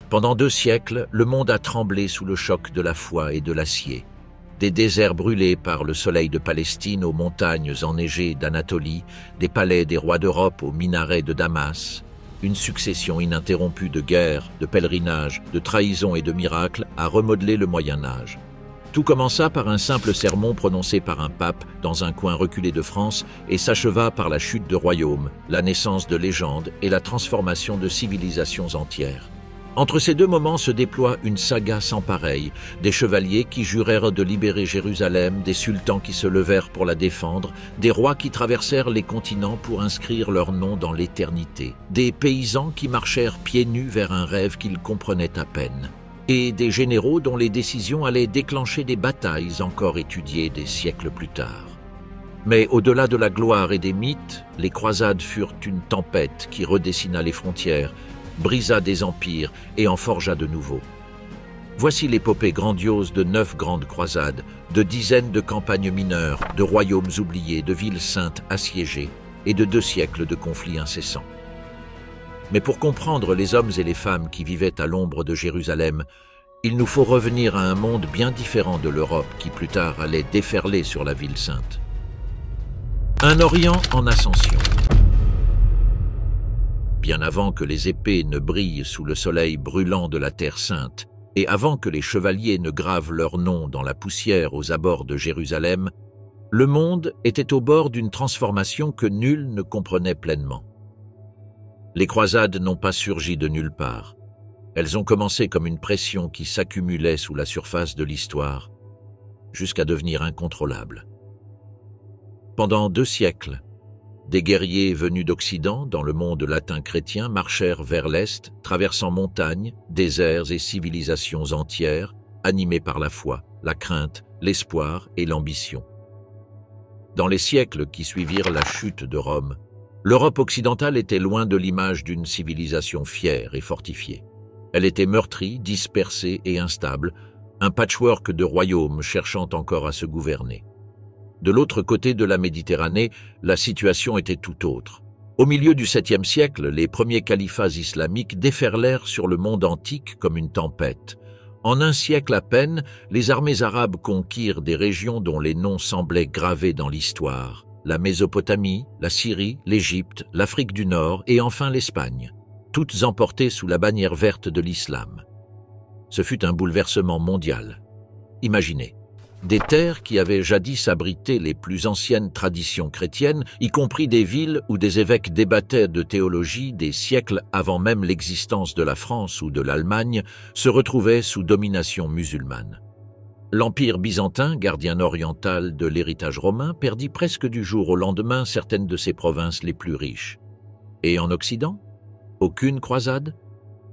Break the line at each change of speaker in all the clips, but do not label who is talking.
Pendant 2 siècles, le monde a tremblé sous le choc de la foi et de l'acier. Des déserts brûlés par le soleil de Palestine aux montagnes enneigées d'Anatolie, des palais des rois d'Europe aux minarets de Damas, une succession ininterrompue de guerres, de pèlerinages, de trahisons et de miracles a remodelé le Moyen-Âge. Tout commença par un simple sermon prononcé par un pape dans un coin reculé de France et s'acheva par la chute de royaumes, la naissance de légendes et la transformation de civilisations entières. Entre ces 2 moments se déploie une saga sans pareille, des chevaliers qui jurèrent de libérer Jérusalem, des sultans qui se levèrent pour la défendre, des rois qui traversèrent les continents pour inscrire leur nom dans l'éternité, des paysans qui marchèrent pieds nus vers un rêve qu'ils comprenaient à peine, et des généraux dont les décisions allaient déclencher des batailles encore étudiées des siècles plus tard. Mais au-delà de la gloire et des mythes, les croisades furent une tempête qui redessina les frontières, brisa des empires et en forgea de nouveaux. Voici l'épopée grandiose de 9 grandes croisades, de dizaines de campagnes mineures, de royaumes oubliés, de villes saintes assiégées et de 2 siècles de conflits incessants. Mais pour comprendre les hommes et les femmes qui vivaient à l'ombre de Jérusalem, il nous faut revenir à un monde bien différent de l'Europe qui plus tard allait déferler sur la ville sainte. Un Orient en ascension. Bien avant que les épées ne brillent sous le soleil brûlant de la Terre sainte, et avant que les chevaliers ne gravent leur nom dans la poussière aux abords de Jérusalem, le monde était au bord d'une transformation que nul ne comprenait pleinement. Les croisades n'ont pas surgi de nulle part. Elles ont commencé comme une pression qui s'accumulait sous la surface de l'histoire, jusqu'à devenir incontrôlable. Pendant 2 siècles, des guerriers venus d'Occident, dans le monde latin chrétien, marchèrent vers l'Est, traversant montagnes, déserts et civilisations entières, animés par la foi, la crainte, l'espoir et l'ambition. Dans les siècles qui suivirent la chute de Rome, l'Europe occidentale était loin de l'image d'une civilisation fière et fortifiée. Elle était meurtrie, dispersée et instable, un patchwork de royaumes cherchant encore à se gouverner. De l'autre côté de la Méditerranée, la situation était tout autre. Au milieu du 7e siècle, les premiers califats islamiques déferlèrent sur le monde antique comme une tempête. En 1 siècle à peine, les armées arabes conquirent des régions dont les noms semblaient gravés dans l'histoire. La Mésopotamie, la Syrie, l'Égypte, l'Afrique du Nord et enfin l'Espagne, toutes emportées sous la bannière verte de l'islam. Ce fut un bouleversement mondial. Imaginez. Des terres qui avaient jadis abrité les plus anciennes traditions chrétiennes, y compris des villes où des évêques débattaient de théologie des siècles avant même l'existence de la France ou de l'Allemagne, se retrouvaient sous domination musulmane. L'Empire byzantin, gardien oriental de l'héritage romain, perdit presque du jour au lendemain certaines de ses provinces les plus riches. Et en Occident, aucune croisade,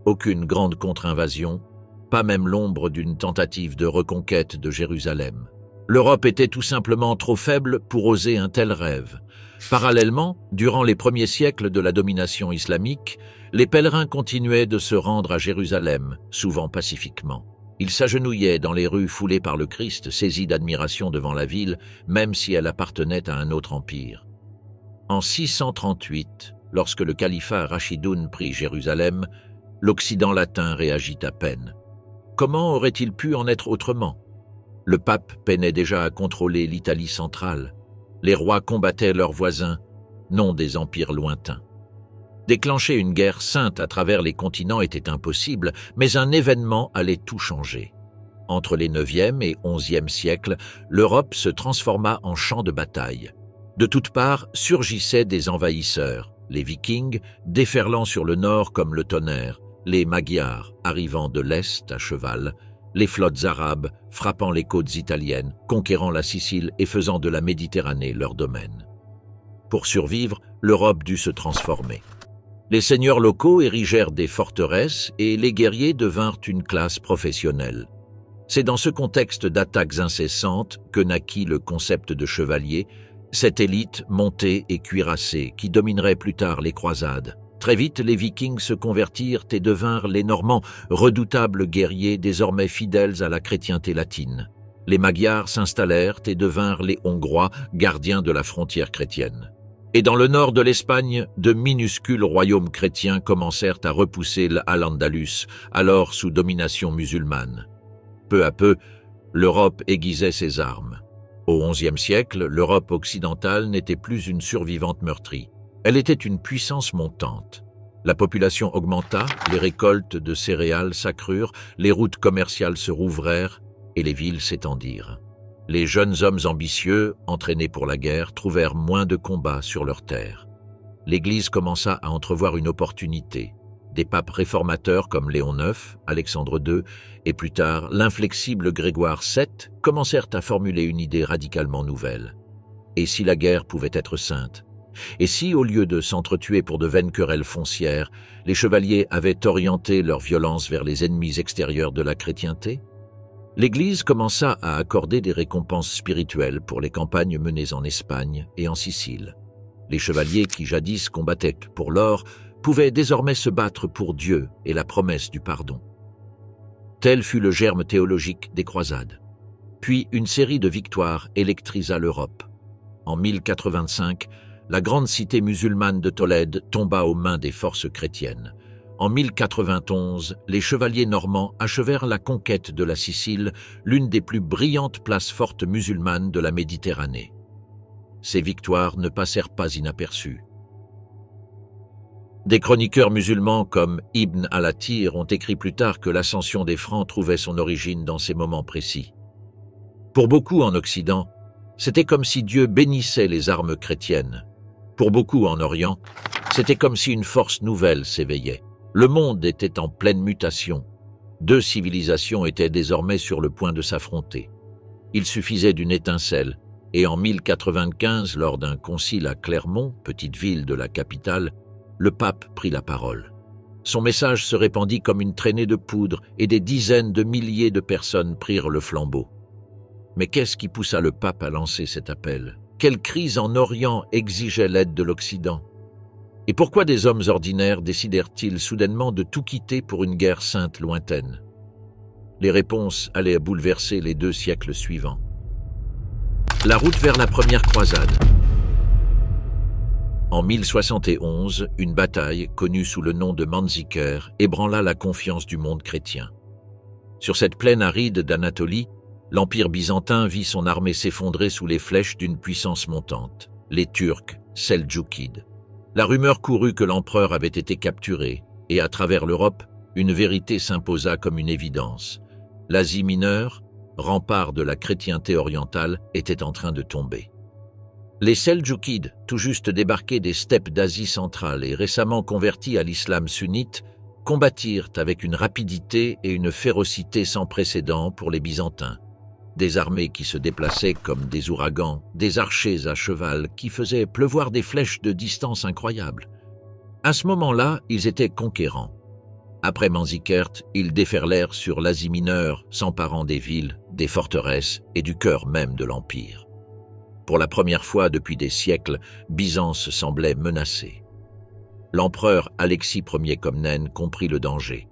aucune grande contre-invasion, pas même l'ombre d'une tentative de reconquête de Jérusalem. L'Europe était tout simplement trop faible pour oser un tel rêve. Parallèlement, durant les premiers siècles de la domination islamique, les pèlerins continuaient de se rendre à Jérusalem, souvent pacifiquement. Ils s'agenouillaient dans les rues foulées par le Christ, saisis d'admiration devant la ville, même si elle appartenait à un autre empire. En 638, lorsque le califat Rachidoun prit Jérusalem, l'Occident latin réagit à peine. Comment aurait-il pu en être autrement? Le pape peinait déjà à contrôler l'Italie centrale. Les rois combattaient leurs voisins, non des empires lointains. Déclencher une guerre sainte à travers les continents était impossible, mais un événement allait tout changer. Entre les 9e et 11e siècles, l'Europe se transforma en champ de bataille. De toutes parts surgissaient des envahisseurs, les Vikings déferlant sur le nord comme le tonnerre, les Magyars arrivant de l'Est à cheval, les flottes arabes frappant les côtes italiennes, conquérant la Sicile et faisant de la Méditerranée leur domaine. Pour survivre, l'Europe dut se transformer. Les seigneurs locaux érigèrent des forteresses et les guerriers devinrent une classe professionnelle. C'est dans ce contexte d'attaques incessantes que naquit le concept de chevalier, cette élite montée et cuirassée qui dominerait plus tard les croisades. Très vite, les Vikings se convertirent et devinrent les Normands, redoutables guerriers désormais fidèles à la chrétienté latine. Les Magyars s'installèrent et devinrent les Hongrois, gardiens de la frontière chrétienne. Et dans le nord de l'Espagne, de minuscules royaumes chrétiens commencèrent à repousser l'Al-Andalus, alors sous domination musulmane. Peu à peu, l'Europe aiguisait ses armes. Au XIe siècle, l'Europe occidentale n'était plus une survivante meurtrie. Elle était une puissance montante. La population augmenta, les récoltes de céréales s'accrurent, les routes commerciales se rouvrèrent et les villes s'étendirent. Les jeunes hommes ambitieux, entraînés pour la guerre, trouvèrent moins de combats sur leurs terres. L'Église commença à entrevoir une opportunité. Des papes réformateurs comme Léon IX, Alexandre II et plus tard l'inflexible Grégoire VII commencèrent à formuler une idée radicalement nouvelle. Et si la guerre pouvait être sainte? Et si, au lieu de s'entretuer pour de vaines querelles foncières, les chevaliers avaient orienté leur violence vers les ennemis extérieurs de la chrétienté? L'Église commença à accorder des récompenses spirituelles pour les campagnes menées en Espagne et en Sicile. Les chevaliers qui jadis combattaient pour l'or pouvaient désormais se battre pour Dieu et la promesse du pardon. Tel fut le germe théologique des croisades. Puis une série de victoires électrisa l'Europe. En 1085, la grande cité musulmane de Tolède tomba aux mains des forces chrétiennes. En 1091, les chevaliers normands achevèrent la conquête de la Sicile, l'une des plus brillantes places fortes musulmanes de la Méditerranée. Ces victoires ne passèrent pas inaperçues. Des chroniqueurs musulmans comme Ibn al-Athir ont écrit plus tard que l'ascension des Francs trouvait son origine dans ces moments précis. Pour beaucoup en Occident, c'était comme si Dieu bénissait les armes chrétiennes. Pour beaucoup en Orient, c'était comme si une force nouvelle s'éveillait. Le monde était en pleine mutation. Deux civilisations étaient désormais sur le point de s'affronter. Il suffisait d'une étincelle, et en 1095, lors d'un concile à Clermont, petite ville de la capitale, le pape prit la parole. Son message se répandit comme une traînée de poudre et des dizaines de milliers de personnes prirent le flambeau. Mais qu'est-ce qui poussa le pape à lancer cet appel? Quelle crise en Orient exigeait l'aide de l'Occident? Et pourquoi des hommes ordinaires décidèrent-ils soudainement de tout quitter pour une guerre sainte lointaine? Les réponses allaient bouleverser les 2 siècles suivants. La route vers la première croisade. En 1071, une bataille, connue sous le nom de Manzikert, ébranla la confiance du monde chrétien. Sur cette plaine aride d'Anatolie, l'Empire byzantin vit son armée s'effondrer sous les flèches d'une puissance montante, les Turcs seldjoukides. La rumeur courut que l'empereur avait été capturé, et à travers l'Europe, une vérité s'imposa comme une évidence. L'Asie mineure, rempart de la chrétienté orientale, était en train de tomber. Les Seldjoukides, tout juste débarqués des steppes d'Asie centrale et récemment convertis à l'islam sunnite, combattirent avec une rapidité et une férocité sans précédent pour les Byzantins. Des armées qui se déplaçaient comme des ouragans, des archers à cheval qui faisaient pleuvoir des flèches de distance incroyables. À ce moment-là, ils étaient conquérants. Après Manzikert, ils déferlèrent sur l'Asie mineure, s'emparant des villes, des forteresses et du cœur même de l'Empire. Pour la première fois depuis des siècles, Byzance semblait menacée. L'empereur Alexis Ier Comnène comprit le danger.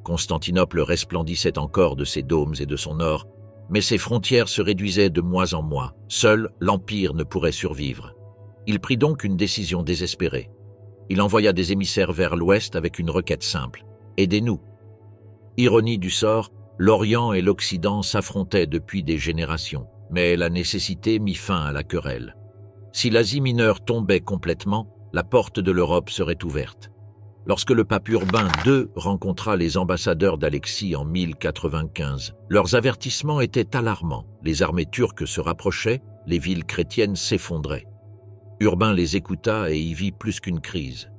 Constantinople resplendissait encore de ses dômes et de son or, mais ses frontières se réduisaient de mois en mois. Seul l'Empire ne pourrait survivre. Il prit donc une décision désespérée. Il envoya des émissaires vers l'ouest avec une requête simple. « Aidez-nous ». Ironie du sort, l'Orient et l'Occident s'affrontaient depuis des générations, mais la nécessité mit fin à la querelle. Si l'Asie mineure tombait complètement, la porte de l'Europe serait ouverte. Lorsque le pape Urbain II rencontra les ambassadeurs d'Alexis en 1095, leurs avertissements étaient alarmants. Les armées turques se rapprochaient, les villes chrétiennes s'effondraient. Urbain les écouta et y vit plus qu'une crise.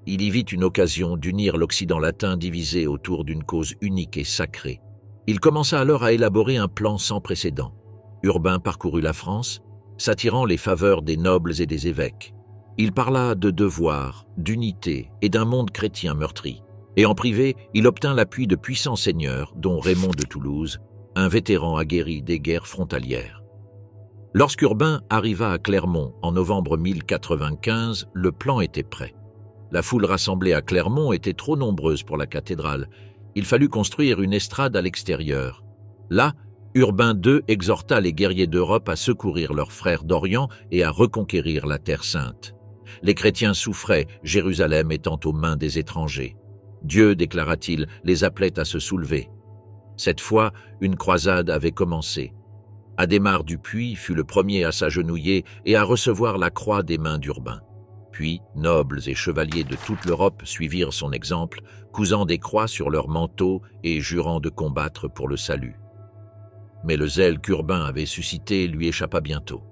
Il y vit une occasion d'unir l'Occident latin divisé autour d'une cause unique et sacrée. Il commença alors à élaborer un plan sans précédent. Urbain parcourut la France, s'attirant les faveurs des nobles et des évêques. Il parla de devoir, d'unité et d'un monde chrétien meurtri. Et en privé, il obtint l'appui de puissants seigneurs, dont Raymond de Toulouse, un vétéran aguerri des guerres frontalières. Lorsqu'Urbain arriva à Clermont en novembre 1095, le plan était prêt. La foule rassemblée à Clermont était trop nombreuse pour la cathédrale. Il fallut construire une estrade à l'extérieur. Là, Urbain II exhorta les guerriers d'Europe à secourir leurs frères d'Orient et à reconquérir la Terre Sainte. Les chrétiens souffraient, Jérusalem étant aux mains des étrangers. Dieu, déclara-t-il, les appelait à se soulever. Cette fois, une croisade avait commencé. Adhémar du Puy fut le premier à s'agenouiller et à recevoir la croix des mains d'Urbain. Puis, nobles et chevaliers de toute l'Europe suivirent son exemple, cousant des croix sur leurs manteaux et jurant de combattre pour le salut. Mais le zèle qu'Urbain avait suscité lui échappa bientôt.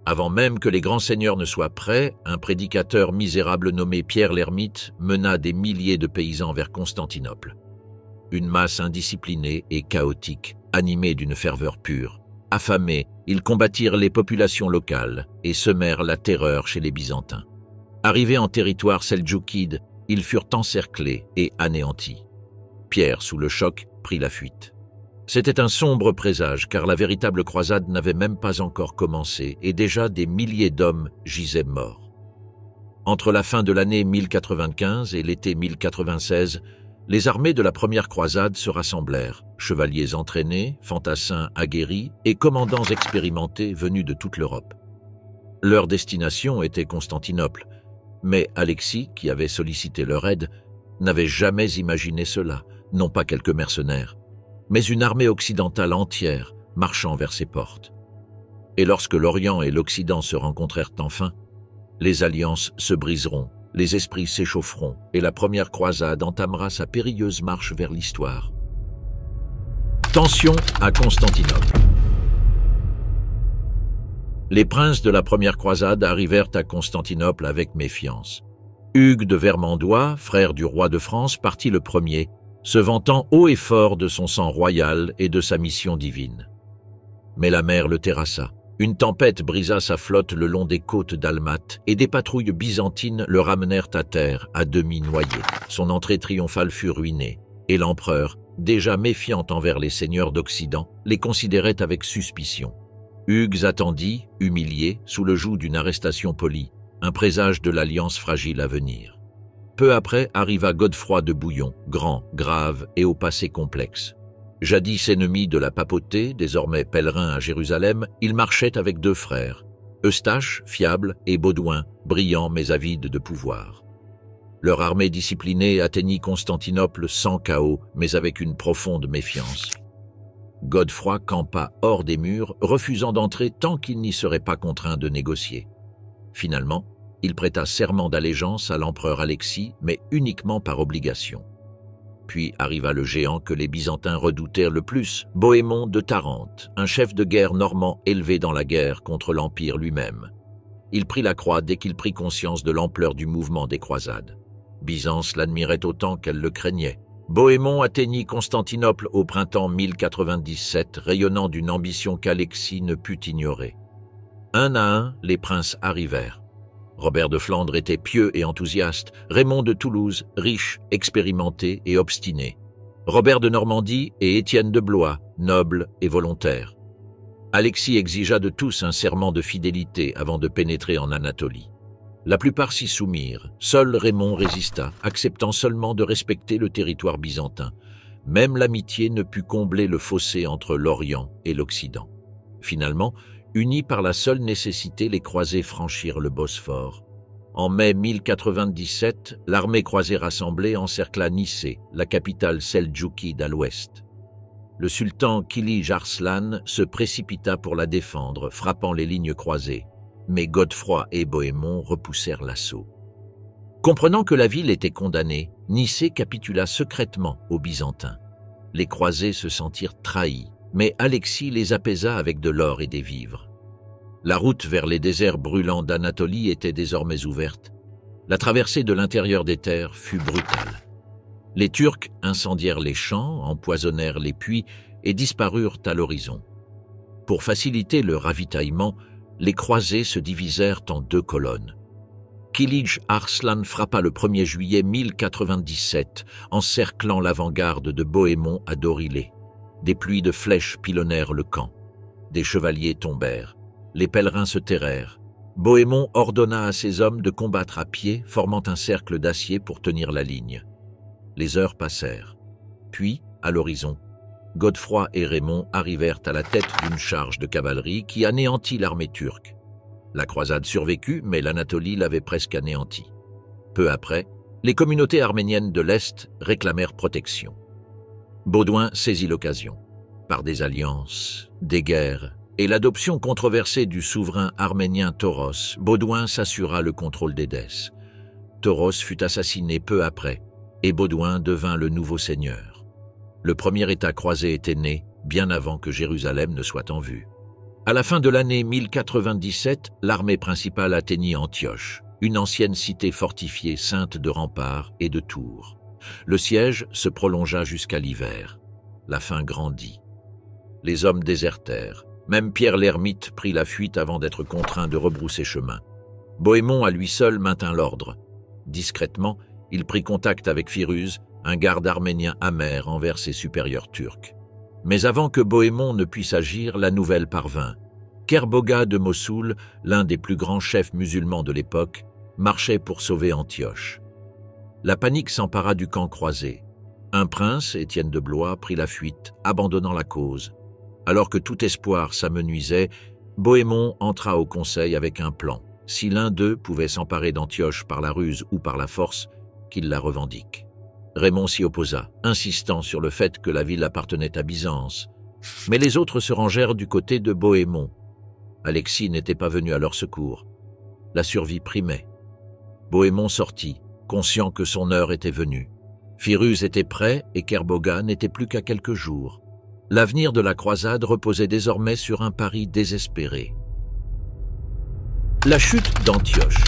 Avant même que les grands seigneurs ne soient prêts, un prédicateur misérable nommé Pierre l'Ermite mena des milliers de paysans vers Constantinople. Une masse indisciplinée et chaotique, animée d'une ferveur pure. Affamés, ils combattirent les populations locales et semèrent la terreur chez les Byzantins. Arrivés en territoire seldjoukide, ils furent encerclés et anéantis. Pierre, sous le choc, prit la fuite. C'était un sombre présage, car la véritable croisade n'avait même pas encore commencé, et déjà des milliers d'hommes gisaient morts. Entre la fin de l'année 1095 et l'été 1096, les armées de la première croisade se rassemblèrent, chevaliers entraînés, fantassins aguerris et commandants expérimentés venus de toute l'Europe. Leur destination était Constantinople, mais Alexis, qui avait sollicité leur aide, n'avait jamais imaginé cela, non pas quelques mercenaires, mais une armée occidentale entière marchant vers ses portes. Et lorsque l'Orient et l'Occident se rencontrèrent enfin, les alliances se briseront, les esprits s'échaufferont et la première croisade entamera sa périlleuse marche vers l'histoire. Tension à Constantinople. Les princes de la première croisade arrivèrent à Constantinople avec méfiance. Hugues de Vermandois, frère du roi de France, partit le premier, se vantant haut et fort de son sang royal et de sa mission divine. Mais la mer le terrassa. Une tempête brisa sa flotte le long des côtes dalmates et des patrouilles byzantines le ramenèrent à terre, à demi noyé. Son entrée triomphale fut ruinée, et l'empereur, déjà méfiant envers les seigneurs d'Occident, les considérait avec suspicion. Hugues attendit, humilié, sous le joug d'une arrestation polie, un présage de l'alliance fragile à venir. Peu après arriva Godefroy de Bouillon, grand, grave et au passé complexe. Jadis ennemi de la papauté, désormais pèlerin à Jérusalem, il marchait avec deux frères, Eustache, fiable, et Baudouin, brillant mais avide de pouvoir. Leur armée disciplinée atteignit Constantinople sans chaos, mais avec une profonde méfiance. Godefroy campa hors des murs, refusant d'entrer tant qu'il n'y serait pas contraint de négocier. Finalement, il prêta serment d'allégeance à l'empereur Alexis, mais uniquement par obligation. Puis arriva le géant que les Byzantins redoutèrent le plus, Bohémond de Tarente, un chef de guerre normand élevé dans la guerre contre l'Empire lui-même. Il prit la croix dès qu'il prit conscience de l'ampleur du mouvement des croisades. Byzance l'admirait autant qu'elle le craignait. Bohémond atteignit Constantinople au printemps 1097, rayonnant d'une ambition qu'Alexis ne put ignorer. Un à un, les princes arrivèrent. Robert de Flandre était pieux et enthousiaste, Raymond de Toulouse, riche, expérimenté et obstiné. Robert de Normandie et Étienne de Blois, noble et volontaire. Alexis exigea de tous un serment de fidélité avant de pénétrer en Anatolie. La plupart s'y soumirent, seul Raymond résista, acceptant seulement de respecter le territoire byzantin. Même l'amitié ne put combler le fossé entre l'Orient et l'Occident. Finalement, unis par la seule nécessité, les croisés franchirent le Bosphore. En mai 1097, l'armée croisée rassemblée encercla Nicée, la capitale seldjoukide à l'ouest. Le sultan Kilij Arslan se précipita pour la défendre, frappant les lignes croisées, mais Godefroy et Bohémond repoussèrent l'assaut. Comprenant que la ville était condamnée, Nicée capitula secrètement aux Byzantins. Les croisés se sentirent trahis, mais Alexis les apaisa avec de l'or et des vivres. La route vers les déserts brûlants d'Anatolie était désormais ouverte. La traversée de l'intérieur des terres fut brutale. Les Turcs incendièrent les champs, empoisonnèrent les puits et disparurent à l'horizon. Pour faciliter le ravitaillement, les croisés se divisèrent en deux colonnes. Kilij Arslan frappa le 1er juillet 1097, encerclant l'avant-garde de Bohémond à Dorilé. Des pluies de flèches pilonnèrent le camp. Des chevaliers tombèrent. Les pèlerins se terrèrent. Bohémond ordonna à ses hommes de combattre à pied, formant un cercle d'acier pour tenir la ligne. Les heures passèrent. Puis, à l'horizon, Godefroy et Raymond arrivèrent à la tête d'une charge de cavalerie qui anéantit l'armée turque. La croisade survécut, mais l'Anatolie l'avait presque anéantie. Peu après, les communautés arméniennes de l'Est réclamèrent protection. Baudouin saisit l'occasion. Par des alliances, des guerres et l'adoption controversée du souverain arménien Tauros, Baudouin s'assura le contrôle d'Édesse. Tauros fut assassiné peu après et Baudouin devint le nouveau seigneur. Le premier État croisé était né bien avant que Jérusalem ne soit en vue. À la fin de l'année 1097, l'armée principale atteignit Antioche, une ancienne cité fortifiée ceinte de remparts et de tours. Le siège se prolongea jusqu'à l'hiver. La faim grandit. Les hommes désertèrent. Même Pierre l'Ermite prit la fuite avant d'être contraint de rebrousser chemin. Bohémond à lui seul maintint l'ordre. Discrètement, il prit contact avec Firuz, un garde arménien amer envers ses supérieurs turcs. Mais avant que Bohémond ne puisse agir, la nouvelle parvint. Kerboga de Mossoul, l'un des plus grands chefs musulmans de l'époque, marchait pour sauver Antioche. La panique s'empara du camp croisé. Un prince, Étienne de Blois, prit la fuite, abandonnant la cause. Alors que tout espoir s'amenuisait, Bohémond entra au conseil avec un plan. Si l'un d'eux pouvait s'emparer d'Antioche par la ruse ou par la force, qu'il la revendique. Raymond s'y opposa, insistant sur le fait que la ville appartenait à Byzance. Mais les autres se rangèrent du côté de Bohémond. Alexis n'était pas venu à leur secours. La survie primait. Bohémond sortit, conscient que son heure était venue. Firuz était prêt et Kerboga n'était plus qu'à quelques jours. L'avenir de la croisade reposait désormais sur un pari désespéré. La chute d'Antioche.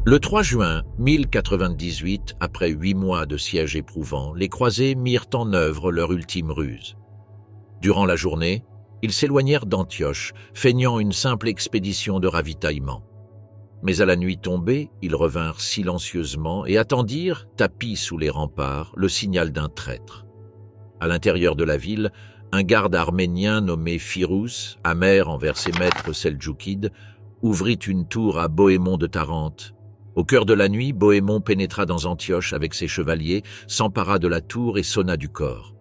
Le 3 juin 1098, après 8 mois de siège éprouvant, les croisés mirent en œuvre leur ultime ruse. Durant la journée, ils s'éloignèrent d'Antioche, feignant une simple expédition de ravitaillement. Mais à la nuit tombée, ils revinrent silencieusement et attendirent, tapis sous les remparts, le signal d'un traître. À l'intérieur de la ville, un garde arménien nommé Firuz, amer envers ses maîtres seldjoukides, ouvrit une tour à Bohémond de Tarente. Au cœur de la nuit, Bohémond pénétra dans Antioche avec ses chevaliers, s'empara de la tour et sonna du corps.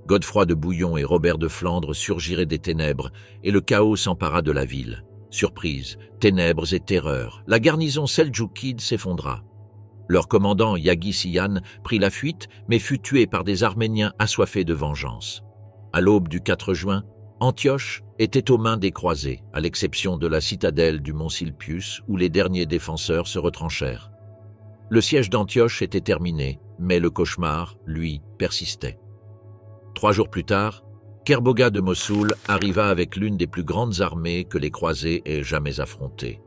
Godefroy de Bouillon et Robert de Flandre surgiraient des ténèbres, et le chaos s'empara de la ville. Surprise, ténèbres et terreur, la garnison seldjoukide s'effondra. Leur commandant Yaghi Siyan prit la fuite, mais fut tué par des Arméniens assoiffés de vengeance. À l'aube du 4 juin, Antioche était aux mains des croisés, à l'exception de la citadelle du mont Silpius, où les derniers défenseurs se retranchèrent. Le siège d'Antioche était terminé, mais le cauchemar, lui, persistait. 3 jours plus tard, Kerboga de Mossoul arriva avec l'une des plus grandes armées que les croisés aient jamais affrontées.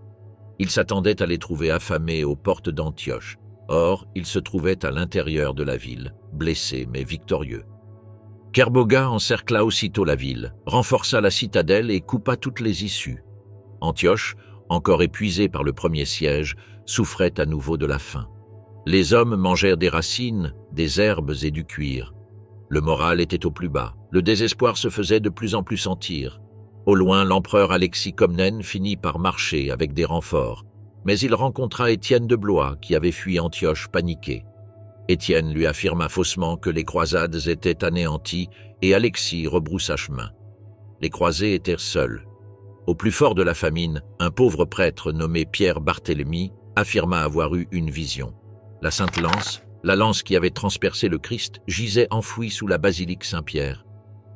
Il s'attendait à les trouver affamés aux portes d'Antioche. Or, il se trouvait à l'intérieur de la ville, blessé mais victorieux. Kerboga encercla aussitôt la ville, renforça la citadelle et coupa toutes les issues. Antioche, encore épuisée par le premier siège, souffrait à nouveau de la faim. Les hommes mangèrent des racines, des herbes et du cuir. Le moral était au plus bas, le désespoir se faisait de plus en plus sentir. Au loin, l'empereur Alexis Comnène finit par marcher avec des renforts, mais il rencontra Étienne de Blois qui avait fui Antioche paniqué. Étienne lui affirma faussement que les croisades étaient anéanties et Alexis rebroussa chemin. Les croisés étaient seuls. Au plus fort de la famine, un pauvre prêtre nommé Pierre Barthélemy affirma avoir eu une vision. La Sainte Lance, la lance qui avait transpercé le Christ, gisait enfouie sous la basilique Saint-Pierre.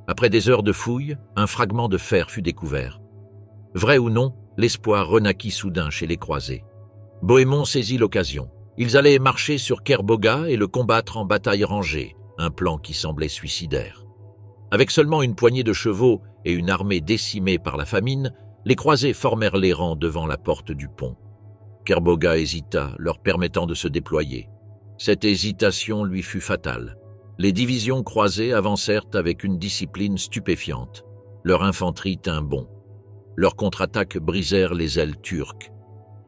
Après des heures de fouilles, un fragment de fer fut découvert. Vrai ou non, l'espoir renaquit soudain chez les croisés. Bohémond saisit l'occasion. Ils allaient marcher sur Kerboga et le combattre en bataille rangée, un plan qui semblait suicidaire. Avec seulement une poignée de chevaux et une armée décimée par la famine, les croisés formèrent les rangs devant la porte du pont. Kerboga hésita, leur permettant de se déployer. Cette hésitation lui fut fatale. Les divisions croisées avancèrent avec une discipline stupéfiante. Leur infanterie tint bon. Leurs contre-attaques brisèrent les ailes turques.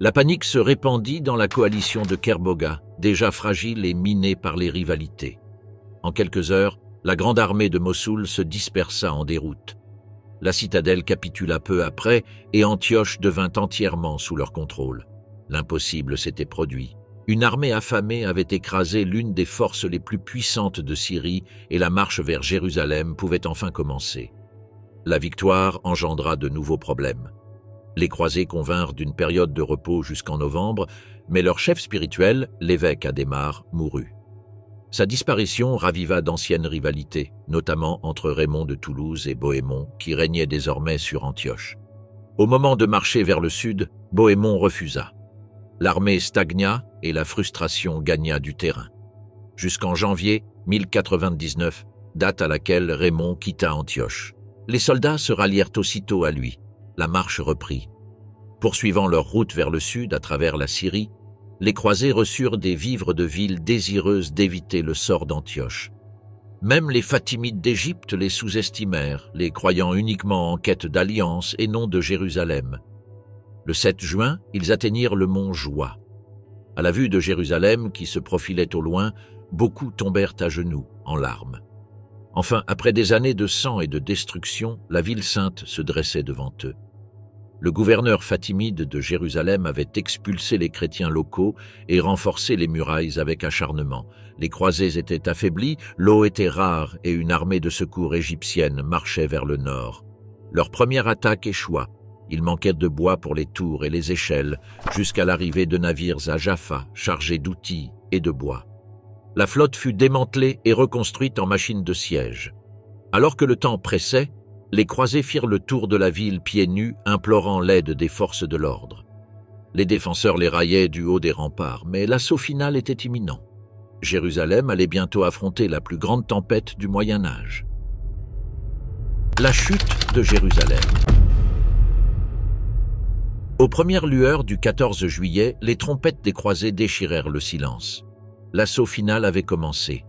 La panique se répandit dans la coalition de Kerboga, déjà fragile et minée par les rivalités. En quelques heures, la grande armée de Mossoul se dispersa en déroute. La citadelle capitula peu après et Antioche devint entièrement sous leur contrôle. L'impossible s'était produit. Une armée affamée avait écrasé l'une des forces les plus puissantes de Syrie et la marche vers Jérusalem pouvait enfin commencer. La victoire engendra de nouveaux problèmes. Les croisés convinrent d'une période de repos jusqu'en novembre, mais leur chef spirituel, l'évêque Adhémar, mourut. Sa disparition raviva d'anciennes rivalités, notamment entre Raymond de Toulouse et Bohémond, qui régnaient désormais sur Antioche. Au moment de marcher vers le sud, Bohémond refusa. L'armée stagna et la frustration gagna du terrain. Jusqu'en janvier 1099, date à laquelle Raymond quitta Antioche. Les soldats se rallièrent aussitôt à lui. La marche reprit. Poursuivant leur route vers le sud à travers la Syrie, les croisés reçurent des vivres de villes désireuses d'éviter le sort d'Antioche. Même les Fatimides d'Égypte les sous-estimèrent, les croyant uniquement en quête d'alliance et non de Jérusalem. Le 7 juin, ils atteignirent le mont Joie. À la vue de Jérusalem qui se profilait au loin, beaucoup tombèrent à genoux, en larmes. Enfin, après des années de sang et de destruction, la ville sainte se dressait devant eux. Le gouverneur fatimide de Jérusalem avait expulsé les chrétiens locaux et renforcé les murailles avec acharnement. Les croisés étaient affaiblis, l'eau était rare et une armée de secours égyptienne marchait vers le nord. Leur première attaque échoua. Il manquait de bois pour les tours et les échelles, jusqu'à l'arrivée de navires à Jaffa, chargés d'outils et de bois. La flotte fut démantelée et reconstruite en machines de siège. Alors que le temps pressait, les croisés firent le tour de la ville pieds nus, implorant l'aide des forces de l'ordre. Les défenseurs les raillaient du haut des remparts, mais l'assaut final était imminent. Jérusalem allait bientôt affronter la plus grande tempête du Moyen Âge. La chute de Jérusalem. Aux premières lueurs du 14 juillet, les trompettes des croisés déchirèrent le silence. L'assaut final avait commencé.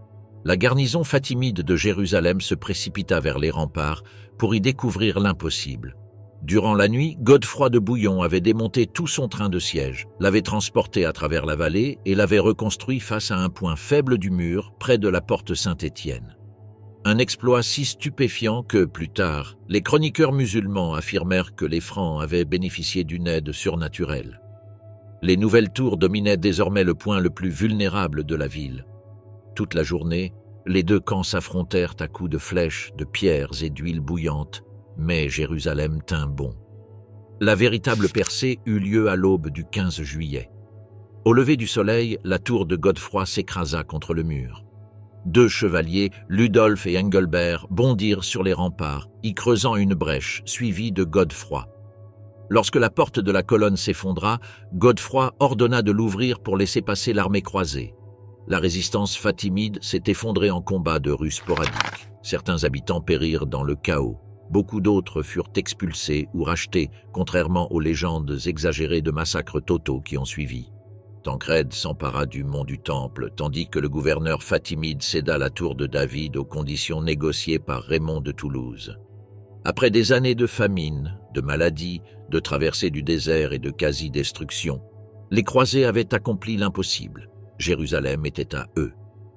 La garnison fatimide de Jérusalem se précipita vers les remparts pour y découvrir l'impossible. Durant la nuit, Godefroy de Bouillon avait démonté tout son train de siège, l'avait transporté à travers la vallée et l'avait reconstruit face à un point faible du mur, près de la porte Saint-Étienne. Un exploit si stupéfiant que, plus tard, les chroniqueurs musulmans affirmèrent que les Francs avaient bénéficié d'une aide surnaturelle. Les nouvelles tours dominaient désormais le point le plus vulnérable de la ville. Toute la journée, les deux camps s'affrontèrent à coups de flèches, de pierres et d'huile bouillante, mais Jérusalem tint bon. La véritable percée eut lieu à l'aube du 15 juillet. Au lever du soleil, la tour de Godefroy s'écrasa contre le mur. Deux chevaliers, Ludolphe et Engelbert, bondirent sur les remparts, y creusant une brèche, suivie de Godefroy. Lorsque la porte de la colonne s'effondra, Godefroy ordonna de l'ouvrir pour laisser passer l'armée croisée. La résistance fatimide s'est effondrée en combats de rues sporadiques. Certains habitants périrent dans le chaos. Beaucoup d'autres furent expulsés ou rachetés, contrairement aux légendes exagérées de massacres totaux qui ont suivi. Tancrède s'empara du mont du Temple, tandis que le gouverneur fatimide céda la tour de David aux conditions négociées par Raymond de Toulouse. Après des années de famine, de maladies, de traversées du désert et de quasi-destruction, les croisés avaient accompli l'impossible. Jérusalem était à eux.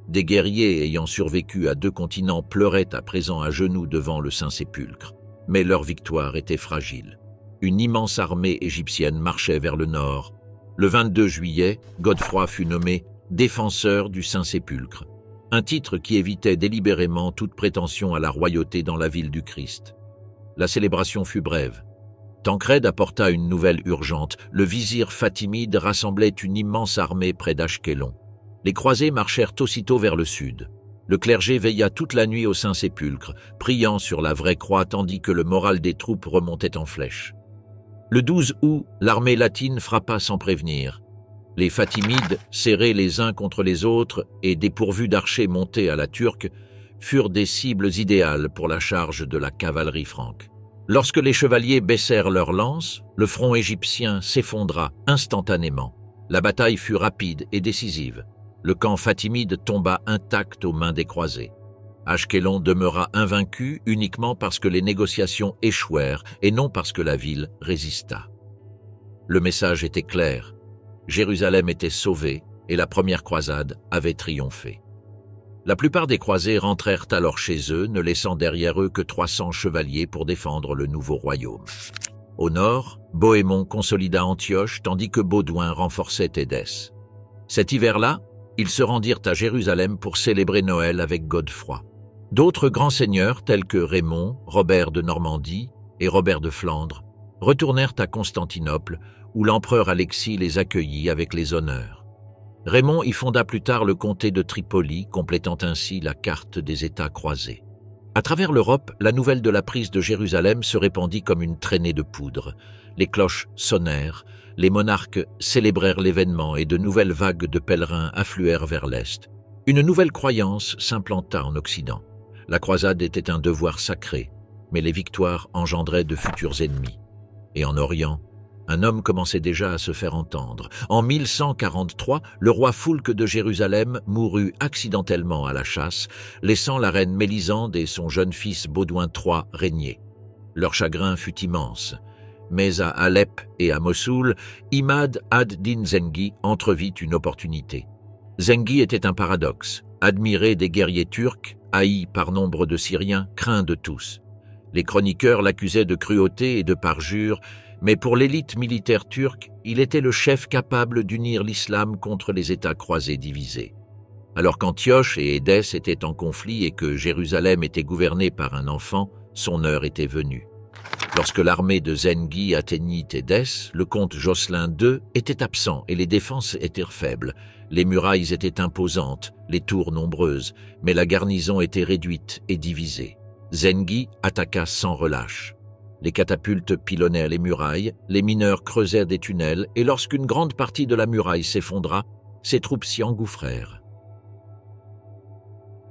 Des guerriers ayant survécu à 2 continents pleuraient à présent à genoux devant le Saint-Sépulcre. Mais leur victoire était fragile. Une immense armée égyptienne marchait vers le nord. Le 22 juillet, Godefroy fut nommé « défenseur du Saint-Sépulcre », un titre qui évitait délibérément toute prétention à la royauté dans la ville du Christ. La célébration fut brève. Tancrède apporta une nouvelle urgente. Le vizir fatimide rassemblait une immense armée près d'Ashkelon. Les croisés marchèrent aussitôt vers le sud. Le clergé veilla toute la nuit au Saint-Sépulcre, priant sur la vraie croix tandis que le moral des troupes remontait en flèche. Le 12 août, l'armée latine frappa sans prévenir. Les Fatimides, serrés les uns contre les autres et dépourvus d'archers montés à la turque, furent des cibles idéales pour la charge de la cavalerie franque. Lorsque les chevaliers baissèrent leurs lances, le front égyptien s'effondra instantanément. La bataille fut rapide et décisive. Le camp fatimide tomba intact aux mains des croisés. Ashkelon demeura invaincu uniquement parce que les négociations échouèrent et non parce que la ville résista. Le message était clair. Jérusalem était sauvée et la première croisade avait triomphé. La plupart des croisés rentrèrent alors chez eux, ne laissant derrière eux que 300 chevaliers pour défendre le nouveau royaume. Au nord, Bohémond consolida Antioche tandis que Baudouin renforçait Édesse. Cet hiver-là, ils se rendirent à Jérusalem pour célébrer Noël avec Godefroy. D'autres grands seigneurs, tels que Raymond, Robert de Normandie et Robert de Flandre, retournèrent à Constantinople, où l'empereur Alexis les accueillit avec les honneurs. Raymond y fonda plus tard le comté de Tripoli, complétant ainsi la carte des États croisés. À travers l'Europe, la nouvelle de la prise de Jérusalem se répandit comme une traînée de poudre. Les cloches sonnèrent, les monarques célébrèrent l'événement et de nouvelles vagues de pèlerins affluèrent vers l'Est. Une nouvelle croyance s'implanta en Occident. La croisade était un devoir sacré, mais les victoires engendraient de futurs ennemis. Et en Orient, un homme commençait déjà à se faire entendre. En 1143, le roi Foulque de Jérusalem mourut accidentellement à la chasse, laissant la reine Mélisande et son jeune fils Baudouin III régner. Leur chagrin fut immense. Mais à Alep et à Mossoul, Imad ad-Din Zengi entrevit une opportunité. Zengi était un paradoxe, admiré des guerriers turcs, haï par nombre de Syriens, craint de tous. Les chroniqueurs l'accusaient de cruauté et de parjure, mais pour l'élite militaire turque, il était le chef capable d'unir l'islam contre les États croisés divisés. Alors qu'Antioche et Édesse étaient en conflit et que Jérusalem était gouvernée par un enfant, son heure était venue. Lorsque l'armée de Zengi atteignit Édesse, le comte Jocelyn II était absent et les défenses étaient faibles. Les murailles étaient imposantes, les tours nombreuses, mais la garnison était réduite et divisée. Zengi attaqua sans relâche. Les catapultes pilonnèrent les murailles, les mineurs creusèrent des tunnels, et lorsqu'une grande partie de la muraille s'effondra, ses troupes s'y engouffrèrent.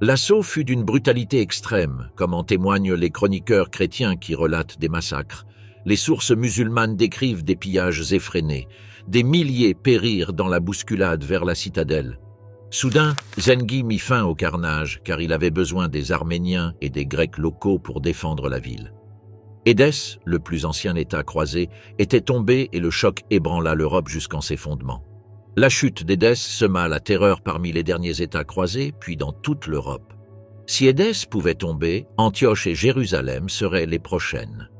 L'assaut fut d'une brutalité extrême, comme en témoignent les chroniqueurs chrétiens qui relatent des massacres. Les sources musulmanes décrivent des pillages effrénés. Des milliers périrent dans la bousculade vers la citadelle. Soudain, Zengi mit fin au carnage, car il avait besoin des Arméniens et des Grecs locaux pour défendre la ville. Édesse, le plus ancien État croisé, était tombé et le choc ébranla l'Europe jusqu'en ses fondements. La chute d'Édesse sema la terreur parmi les derniers États croisés, puis dans toute l'Europe. Si Édesse pouvait tomber, Antioche et Jérusalem seraient les prochaines.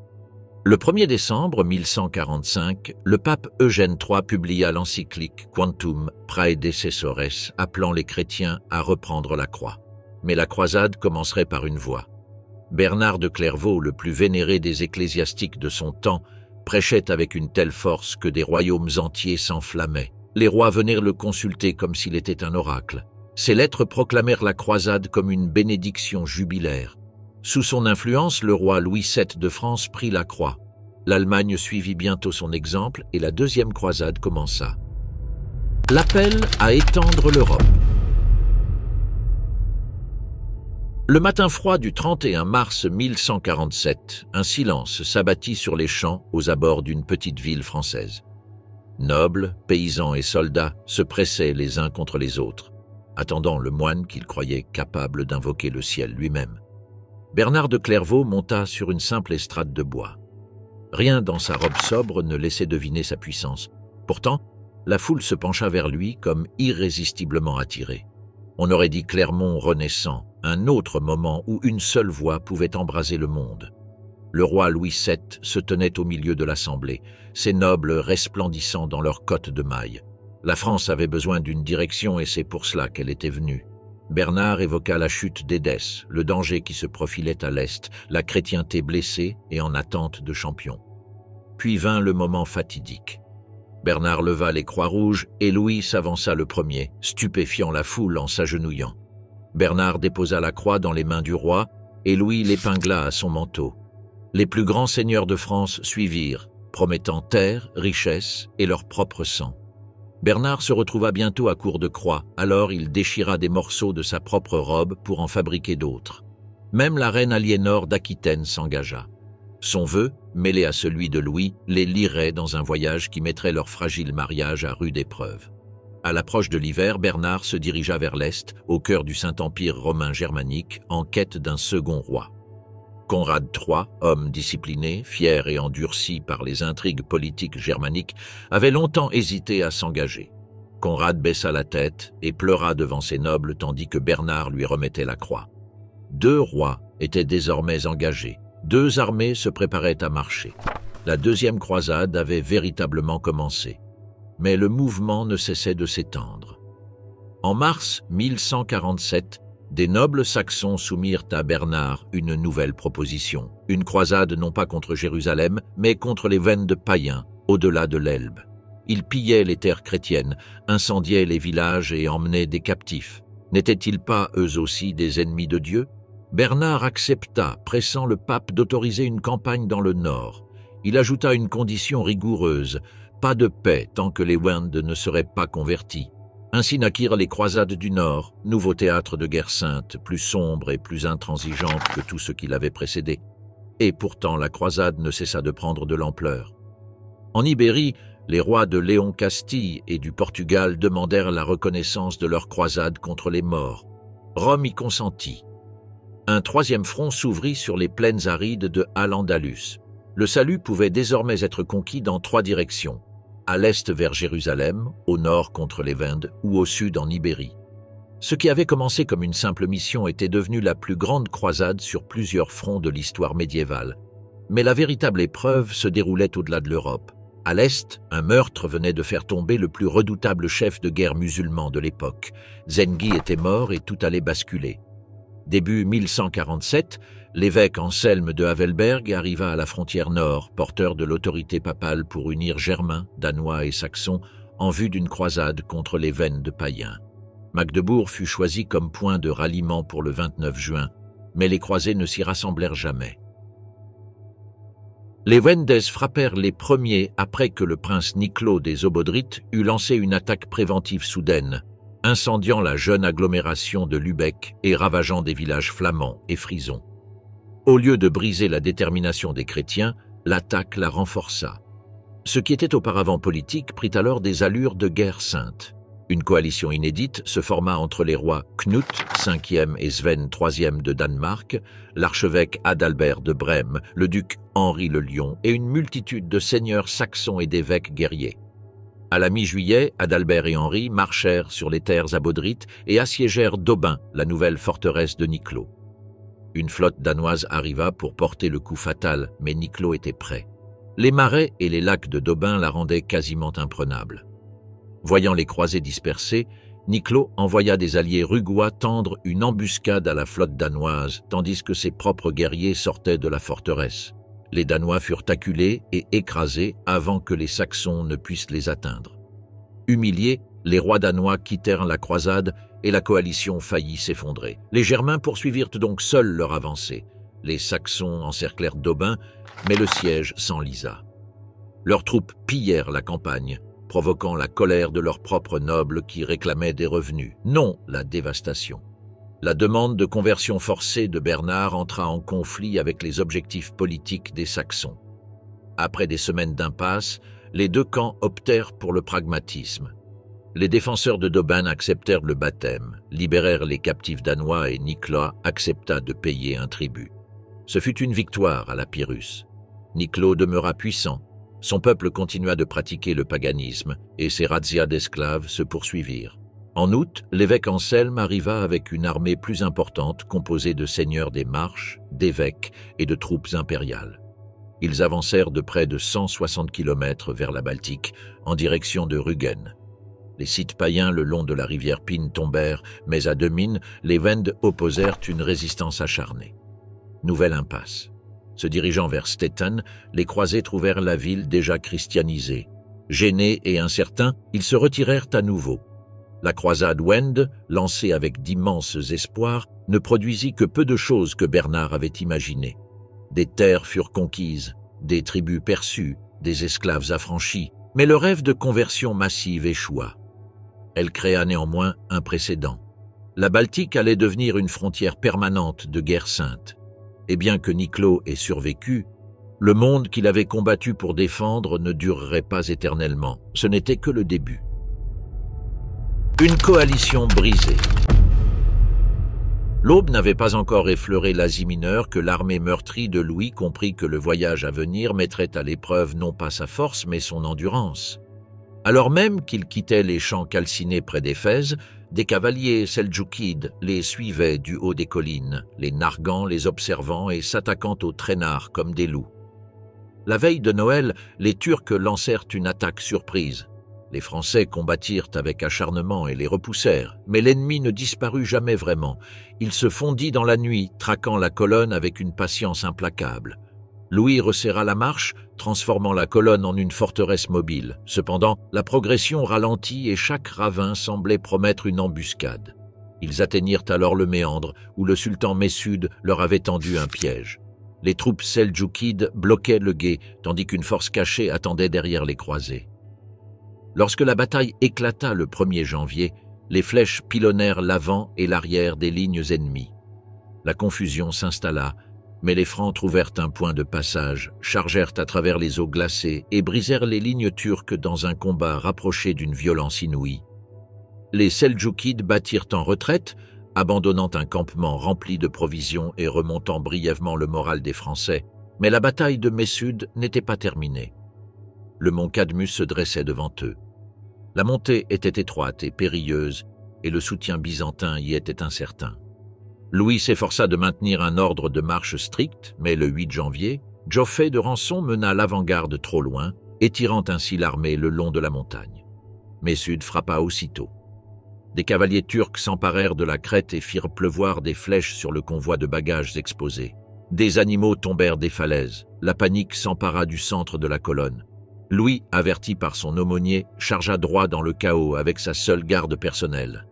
Le 1er décembre 1145, le pape Eugène III publia l'encyclique Quantum Praedecessores, appelant les chrétiens à reprendre la croix. Mais la croisade commencerait par une voie. Bernard de Clairvaux, le plus vénéré des ecclésiastiques de son temps, prêchait avec une telle force que des royaumes entiers s'enflammaient. Les rois venaient le consulter comme s'il était un oracle. Ses lettres proclamèrent la croisade comme une bénédiction jubilaire. Sous son influence, le roi Louis VII de France prit la croix. L'Allemagne suivit bientôt son exemple et la deuxième croisade commença. L'appel à étendre l'Europe. Le matin froid du 31 mars 1147, un silence s'abattit sur les champs aux abords d'une petite ville française. Nobles, paysans et soldats se pressaient les uns contre les autres, attendant le moine qu'ils croyaient capable d'invoquer le ciel lui-même. Bernard de Clairvaux monta sur une simple estrade de bois. Rien dans sa robe sobre ne laissait deviner sa puissance. Pourtant, la foule se pencha vers lui comme irrésistiblement attirée. On aurait dit Clermont renaissant, un autre moment où une seule voix pouvait embraser le monde. Le roi Louis VII se tenait au milieu de l'assemblée, ses nobles resplendissant dans leurs cottes de mailles. La France avait besoin d'une direction et c'est pour cela qu'elle était venue. Bernard évoqua la chute d'Édesse, le danger qui se profilait à l'Est, la chrétienté blessée et en attente de champion. Puis vint le moment fatidique. Bernard leva les croix rouges et Louis s'avança le premier, stupéfiant la foule en s'agenouillant. Bernard déposa la croix dans les mains du roi et Louis l'épingla à son manteau. Les plus grands seigneurs de France suivirent, promettant terre, richesse et leur propre sang. Bernard se retrouva bientôt à court de croix, alors il déchira des morceaux de sa propre robe pour en fabriquer d'autres. Même la reine Aliénor d'Aquitaine s'engagea. Son vœu, mêlé à celui de Louis, les lierait dans un voyage qui mettrait leur fragile mariage à rude épreuve. À l'approche de l'hiver, Bernard se dirigea vers l'Est, au cœur du Saint-Empire romain germanique, en quête d'un second roi. Conrad III, homme discipliné, fier et endurci par les intrigues politiques germaniques, avait longtemps hésité à s'engager. Conrad baissa la tête et pleura devant ses nobles tandis que Bernard lui remettait la croix. 2 rois étaient désormais engagés, 2 armées se préparaient à marcher. La deuxième croisade avait véritablement commencé. Mais le mouvement ne cessait de s'étendre. En mars 1147, des nobles saxons soumirent à Bernard une nouvelle proposition. Une croisade non pas contre Jérusalem, mais contre les Wends païens, au-delà de l'Elbe. Ils pillaient les terres chrétiennes, incendiaient les villages et emmenaient des captifs. N'étaient-ils pas, eux aussi, des ennemis de Dieu? Bernard accepta, pressant le pape d'autoriser une campagne dans le nord. Il ajouta une condition rigoureuse, pas de paix tant que les Wends ne seraient pas convertis. Ainsi naquirent les croisades du Nord, nouveau théâtre de guerre sainte, plus sombre et plus intransigeante que tout ce qui l'avait précédé. Et pourtant la croisade ne cessa de prendre de l'ampleur. En Ibérie, les rois de Léon Castille et du Portugal demandèrent la reconnaissance de leur croisade contre les Maures. Rome y consentit. Un troisième front s'ouvrit sur les plaines arides de Al-Andalus. Le salut pouvait désormais être conquis dans 3 directions. À l'est vers Jérusalem, au nord contre les Wends ou au sud en Ibérie. Ce qui avait commencé comme une simple mission était devenu la plus grande croisade sur plusieurs fronts de l'histoire médiévale. Mais la véritable épreuve se déroulait au-delà de l'Europe. À l'est, un meurtre venait de faire tomber le plus redoutable chef de guerre musulman de l'époque. Zengi était mort et tout allait basculer. Début 1147, l'évêque Anselme de Havelberg arriva à la frontière nord, porteur de l'autorité papale pour unir Germains, Danois et Saxons en vue d'une croisade contre les Wends païens. Magdebourg fut choisi comme point de ralliement pour le 29 juin, mais les croisés ne s'y rassemblèrent jamais. Les Wendes frappèrent les premiers après que le prince Niclot des Obodrites eut lancé une attaque préventive soudaine, incendiant la jeune agglomération de Lübeck et ravageant des villages flamands et frisons. Au lieu de briser la détermination des chrétiens, l'attaque la renforça. Ce qui était auparavant politique prit alors des allures de guerre sainte. Une coalition inédite se forma entre les rois Knut V et Sven III de Danemark, l'archevêque Adalbert de Brême, le duc Henri le Lion et une multitude de seigneurs saxons et d'évêques guerriers. À la mi-juillet, Adalbert et Henri marchèrent sur les terres abodrites et assiégèrent d'Aubin, la nouvelle forteresse de Niclot. Une flotte danoise arriva pour porter le coup fatal, mais Niclot était prêt. Les marais et les lacs de d'Aubin la rendaient quasiment imprenable. Voyant les croisés dispersés, Niclot envoya des alliés rugois tendre une embuscade à la flotte danoise, tandis que ses propres guerriers sortaient de la forteresse. Les Danois furent acculés et écrasés avant que les Saxons ne puissent les atteindre. Humiliés, les rois danois quittèrent la croisade et la coalition faillit s'effondrer. Les Germains poursuivirent donc seuls leur avancée. Les Saxons encerclèrent d'Aubin, mais le siège s'enlisa. Leurs troupes pillèrent la campagne, provoquant la colère de leurs propres nobles qui réclamaient des revenus, non la dévastation. La demande de conversion forcée de Bernard entra en conflit avec les objectifs politiques des Saxons. Après des semaines d'impasse, les 2 camps optèrent pour le pragmatisme. Les défenseurs de d'Aubin acceptèrent le baptême, libérèrent les captifs danois et Niclot accepta de payer un tribut. Ce fut une victoire à la Pyrrhus. Niclot demeura puissant, son peuple continua de pratiquer le paganisme et ses razzias d'esclaves se poursuivirent. En août, l'évêque Anselme arriva avec une armée plus importante composée de seigneurs des Marches, d'évêques et de troupes impériales. Ils avancèrent de près de 160 km vers la Baltique, en direction de Rügen. Les sites païens le long de la rivière Pine tombèrent, mais à Demmin, les Wends opposèrent une résistance acharnée. Nouvelle impasse. Se dirigeant vers Stettin, les croisés trouvèrent la ville déjà christianisée. Gênés et incertains, ils se retirèrent à nouveau. La croisade Wend, lancée avec d'immenses espoirs, ne produisit que peu de choses que Bernard avait imaginées. Des terres furent conquises, des tribus perçues, des esclaves affranchis, mais le rêve de conversion massive échoua. Elle créa néanmoins un précédent. La Baltique allait devenir une frontière permanente de guerre sainte. Et bien que Niclot ait survécu, le monde qu'il avait combattu pour défendre ne durerait pas éternellement. Ce n'était que le début. Une coalition brisée. L'Aube n'avait pas encore effleuré l'Asie mineure que l'armée meurtrie de Louis comprit que le voyage à venir mettrait à l'épreuve non pas sa force mais son endurance. Alors même qu'il quittait les champs calcinés près d'Éphèse, des cavaliers seldjoukides les suivaient du haut des collines, les narguant, les observant et s'attaquant aux traînards comme des loups. La veille de Noël, les Turcs lancèrent une attaque surprise. Les Français combattirent avec acharnement et les repoussèrent, mais l'ennemi ne disparut jamais vraiment. Il se fondit dans la nuit, traquant la colonne avec une patience implacable. Louis resserra la marche, transformant la colonne en une forteresse mobile. Cependant, la progression ralentit et chaque ravin semblait promettre une embuscade. Ils atteignirent alors le méandre, où le sultan Messoud leur avait tendu un piège. Les troupes seldjoukides bloquaient le gué, tandis qu'une force cachée attendait derrière les croisés. Lorsque la bataille éclata le 1er janvier, les flèches pilonnèrent l'avant et l'arrière des lignes ennemies. La confusion s'installa, mais les Francs trouvèrent un point de passage, chargèrent à travers les eaux glacées et brisèrent les lignes turques dans un combat rapproché d'une violence inouïe. Les Seldjoukides battirent en retraite, abandonnant un campement rempli de provisions et remontant brièvement le moral des Français, mais la bataille de Messoud n'était pas terminée. Le mont Cadmus se dressait devant eux. La montée était étroite et périlleuse, et le soutien byzantin y était incertain. Louis s'efforça de maintenir un ordre de marche strict, mais le 8 janvier, Joffé de Rançon mena l'avant-garde trop loin, étirant ainsi l'armée le long de la montagne. Messoud frappa aussitôt. Des cavaliers turcs s'emparèrent de la crête et firent pleuvoir des flèches sur le convoi de bagages exposés. Des animaux tombèrent des falaises. La panique s'empara du centre de la colonne. Louis, averti par son aumônier, chargea droit dans le chaos avec sa seule garde personnelle.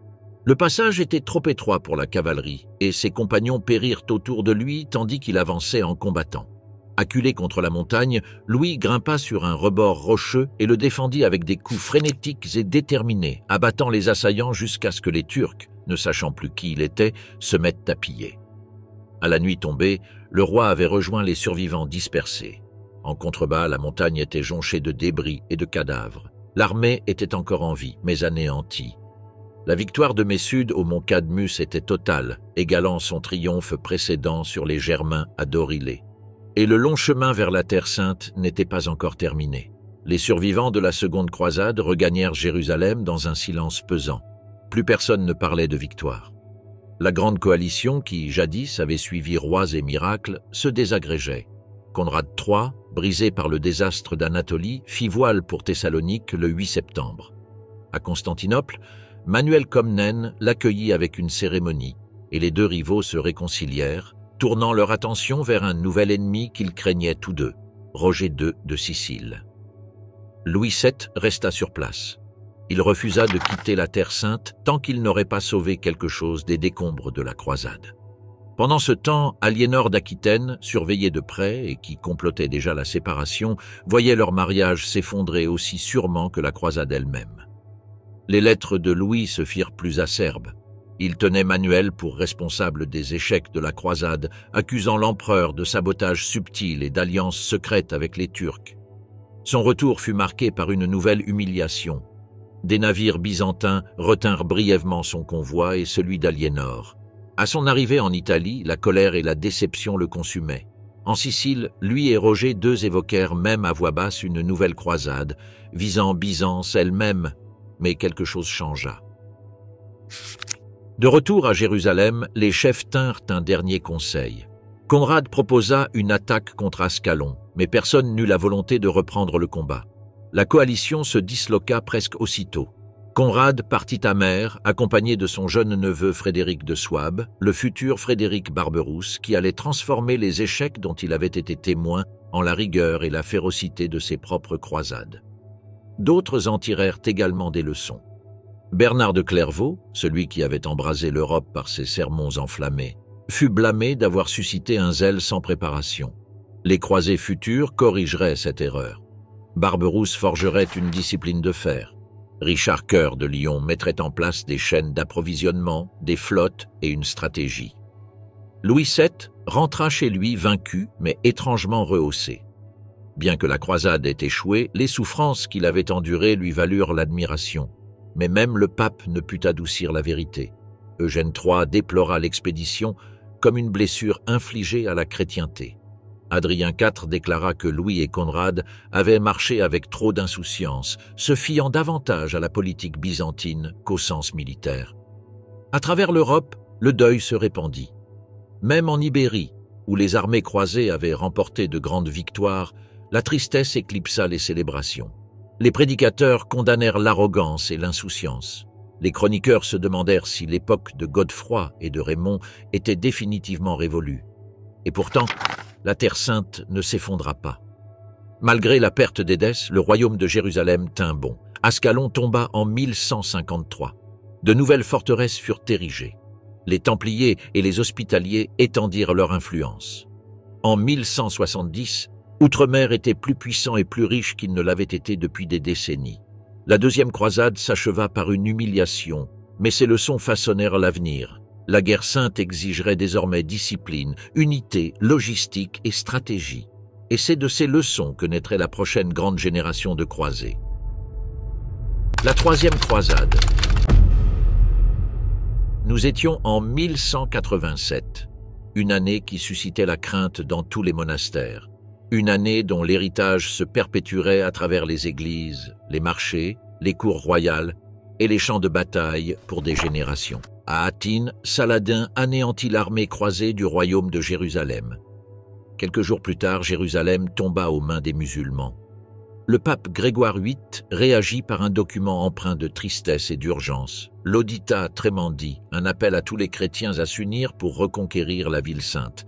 Le passage était trop étroit pour la cavalerie, et ses compagnons périrent autour de lui tandis qu'il avançait en combattant. Acculé contre la montagne, Louis grimpa sur un rebord rocheux et le défendit avec des coups frénétiques et déterminés, abattant les assaillants jusqu'à ce que les Turcs, ne sachant plus qui il était, se mettent à piller. À la nuit tombée, le roi avait rejoint les survivants dispersés. En contrebas, la montagne était jonchée de débris et de cadavres. L'armée était encore en vie, mais anéantie. La victoire de Messoud au mont Cadmus était totale, égalant son triomphe précédent sur les Germains à Dorilé. Et le long chemin vers la Terre Sainte n'était pas encore terminé. Les survivants de la seconde croisade regagnèrent Jérusalem dans un silence pesant. Plus personne ne parlait de victoire. La grande coalition qui, jadis, avait suivi rois et miracles, se désagrégeait. Conrad III, brisé par le désastre d'Anatolie, fit voile pour Thessalonique le 8 septembre. À Constantinople, Manuel Comnène l'accueillit avec une cérémonie, et les deux rivaux se réconcilièrent, tournant leur attention vers un nouvel ennemi qu'ils craignaient tous deux, Roger II de Sicile. Louis VII resta sur place. Il refusa de quitter la Terre Sainte tant qu'il n'aurait pas sauvé quelque chose des décombres de la croisade. Pendant ce temps, Aliénor d'Aquitaine, surveillée de près et qui complotait déjà la séparation, voyait leur mariage s'effondrer aussi sûrement que la croisade elle-même. Les lettres de Louis se firent plus acerbes. Il tenait Manuel pour responsable des échecs de la croisade, accusant l'empereur de sabotage subtil et d'alliance secrète avec les Turcs. Son retour fut marqué par une nouvelle humiliation. Des navires byzantins retinrent brièvement son convoi et celui d'Aliénor. À son arrivée en Italie, la colère et la déception le consumaient. En Sicile, lui et Roger II évoquèrent même à voix basse une nouvelle croisade, visant Byzance elle-même, mais quelque chose changea. De retour à Jérusalem, les chefs tinrent un dernier conseil. Conrad proposa une attaque contre Ascalon, mais personne n'eut la volonté de reprendre le combat. La coalition se disloqua presque aussitôt. Conrad partit à Mer, accompagné de son jeune neveu Frédéric de Souabe, le futur Frédéric Barberousse, qui allait transformer les échecs dont il avait été témoin en la rigueur et la férocité de ses propres croisades. D'autres en tirèrent également des leçons. Bernard de Clairvaux, celui qui avait embrasé l'Europe par ses sermons enflammés, fut blâmé d'avoir suscité un zèle sans préparation. Les croisés futurs corrigeraient cette erreur. Barberousse forgerait une discipline de fer. Richard Coeur de Lyon mettrait en place des chaînes d'approvisionnement, des flottes et une stratégie. Louis VII rentra chez lui vaincu, mais étrangement rehaussé. Bien que la croisade ait échoué, les souffrances qu'il avait endurées lui valurent l'admiration. Mais même le pape ne put adoucir la vérité. Eugène III déplora l'expédition comme une blessure infligée à la chrétienté. Adrien IV déclara que Louis et Conrad avaient marché avec trop d'insouciance, se fiant davantage à la politique byzantine qu'au sens militaire. À travers l'Europe, le deuil se répandit. Même en Ibérie, où les armées croisées avaient remporté de grandes victoires, la tristesse éclipsa les célébrations. Les prédicateurs condamnèrent l'arrogance et l'insouciance. Les chroniqueurs se demandèrent si l'époque de Godefroy et de Raymond était définitivement révolue. Et pourtant, la Terre sainte ne s'effondra pas. Malgré la perte d'Édesse, le royaume de Jérusalem tint bon. Ascalon tomba en 1153. De nouvelles forteresses furent érigées. Les Templiers et les Hospitaliers étendirent leur influence. En 1170, Outre-mer était plus puissant et plus riche qu'il ne l'avait été depuis des décennies. La deuxième croisade s'acheva par une humiliation, mais ces leçons façonnèrent l'avenir. La guerre sainte exigerait désormais discipline, unité, logistique et stratégie. Et c'est de ces leçons que naîtrait la prochaine grande génération de croisés. La troisième croisade. Nous étions en 1187, une année qui suscitait la crainte dans tous les monastères. Une année dont l'héritage se perpétuerait à travers les églises, les marchés, les cours royales et les champs de bataille pour des générations. À Hattin, Saladin anéantit l'armée croisée du royaume de Jérusalem. Quelques jours plus tard, Jérusalem tomba aux mains des musulmans. Le pape Grégoire VIII réagit par un document empreint de tristesse et d'urgence, l'Audita Tremandi, un appel à tous les chrétiens à s'unir pour reconquérir la ville sainte.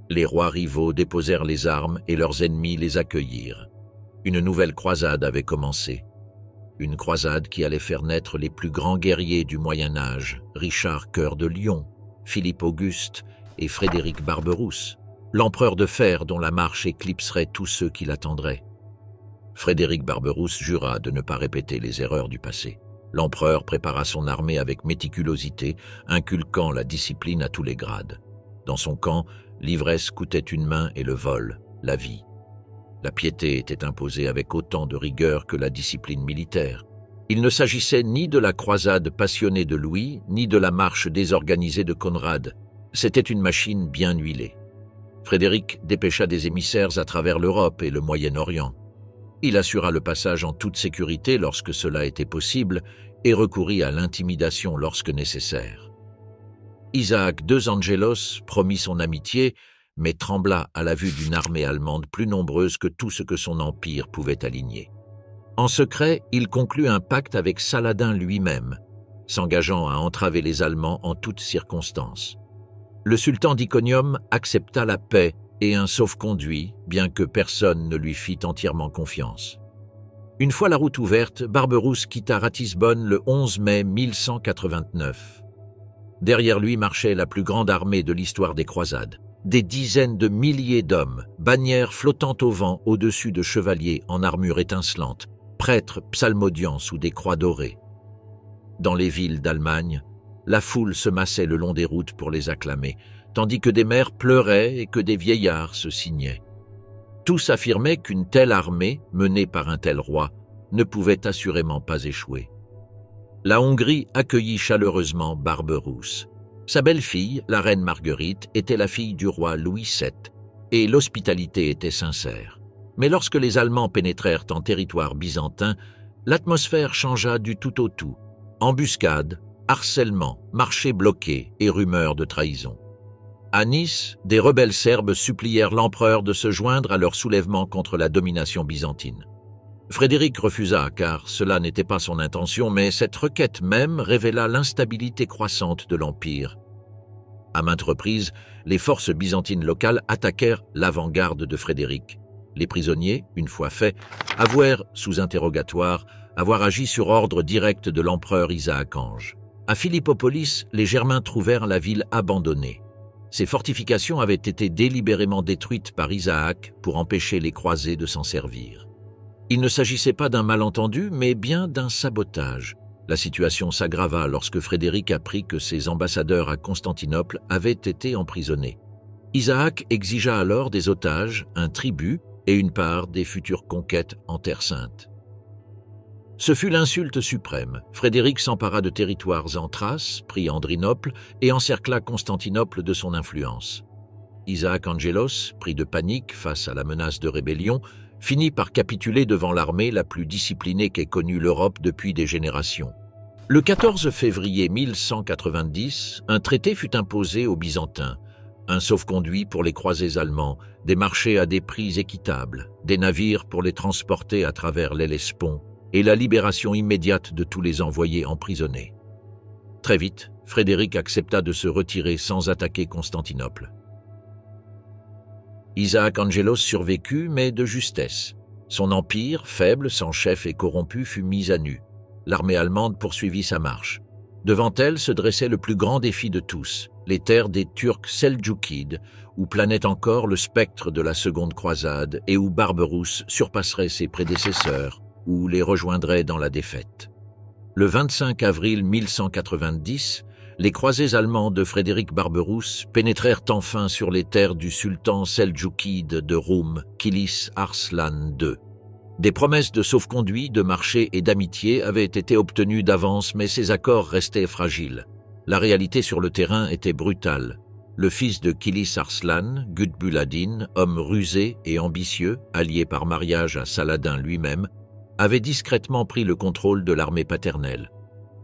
Les rois rivaux déposèrent les armes et leurs ennemis les accueillirent. Une nouvelle croisade avait commencé. Une croisade qui allait faire naître les plus grands guerriers du Moyen-Âge, Richard Cœur de Lion, Philippe Auguste et Frédéric Barberousse, l'empereur de fer dont la marche éclipserait tous ceux qui l'attendraient. Frédéric Barberousse jura de ne pas répéter les erreurs du passé. L'empereur prépara son armée avec méticulosité, inculquant la discipline à tous les grades. Dans son camp, l'ivresse coûtait une main et le vol, la vie. La piété était imposée avec autant de rigueur que la discipline militaire. Il ne s'agissait ni de la croisade passionnée de Louis, ni de la marche désorganisée de Conrad. C'était une machine bien huilée. Frédéric dépêcha des émissaires à travers l'Europe et le Moyen-Orient. Il assura le passage en toute sécurité lorsque cela était possible et recourut à l'intimidation lorsque nécessaire. Isaac II Angelos promit son amitié, mais trembla à la vue d'une armée allemande plus nombreuse que tout ce que son empire pouvait aligner. En secret, il conclut un pacte avec Saladin lui-même, s'engageant à entraver les Allemands en toutes circonstances. Le sultan d'Iconium accepta la paix et un sauf-conduit, bien que personne ne lui fît entièrement confiance. Une fois la route ouverte, Barberousse quitta Ratisbonne le 11 mai 1189. Derrière lui marchait la plus grande armée de l'histoire des croisades. Des dizaines de milliers d'hommes, bannières flottant au vent au-dessus de chevaliers en armure étincelante, prêtres psalmodiant sous des croix dorées. Dans les villes d'Allemagne, la foule se massait le long des routes pour les acclamer, tandis que des mères pleuraient et que des vieillards se signaient. Tous affirmaient qu'une telle armée, menée par un tel roi, ne pouvait assurément pas échouer. La Hongrie accueillit chaleureusement Barberousse. Sa belle-fille, la reine Marguerite, était la fille du roi Louis VII, et l'hospitalité était sincère. Mais lorsque les Allemands pénétrèrent en territoire byzantin, l'atmosphère changea du tout au tout. Embuscades, harcèlement, marchés bloqués et rumeurs de trahison. À Nice, des rebelles serbes supplièrent l'empereur de se joindre à leur soulèvement contre la domination byzantine. Frédéric refusa, car cela n'était pas son intention, mais cette requête même révéla l'instabilité croissante de l'Empire. À maintes reprises, les forces byzantines locales attaquèrent l'avant-garde de Frédéric. Les prisonniers, une fois faits, avouèrent, sous interrogatoire, avoir agi sur ordre direct de l'empereur Isaac Ange. À Philippopolis, les Germains trouvèrent la ville abandonnée. Ces fortifications avaient été délibérément détruites par Isaac pour empêcher les croisés de s'en servir. Il ne s'agissait pas d'un malentendu, mais bien d'un sabotage. La situation s'aggrava lorsque Frédéric apprit que ses ambassadeurs à Constantinople avaient été emprisonnés. Isaac exigea alors des otages, un tribut et une part des futures conquêtes en Terre Sainte. Ce fut l'insulte suprême. Frédéric s'empara de territoires en Thrace, prit Andrinople et encercla Constantinople de son influence. Isaac Angelos, pris de panique face à la menace de rébellion, finit par capituler devant l'armée la plus disciplinée qu'ait connue l'Europe depuis des générations. Le 14 février 1190, un traité fut imposé aux Byzantins. Un sauf-conduit pour les croisés allemands, des marchés à des prix équitables, des navires pour les transporter à travers l'Hellespont et la libération immédiate de tous les envoyés emprisonnés. Très vite, Frédéric accepta de se retirer sans attaquer Constantinople. Isaac Angelos survécut, mais de justesse. Son empire, faible, sans chef et corrompu, fut mis à nu. L'armée allemande poursuivit sa marche. Devant elle se dressait le plus grand défi de tous, les terres des Turcs seldjoukides, où planait encore le spectre de la seconde croisade et où Barberousse surpasserait ses prédécesseurs, ou les rejoindrait dans la défaite. Le 25 avril 1190, les croisés allemands de Frédéric Barberousse pénétrèrent enfin sur les terres du sultan seldjoukide de Roum, Kilis Arslan II. Des promesses de sauf-conduit, de marché et d'amitié avaient été obtenues d'avance, mais ces accords restaient fragiles. La réalité sur le terrain était brutale. Le fils de Kilis Arslan, Gutbuladin, homme rusé et ambitieux, allié par mariage à Saladin lui-même, avait discrètement pris le contrôle de l'armée paternelle.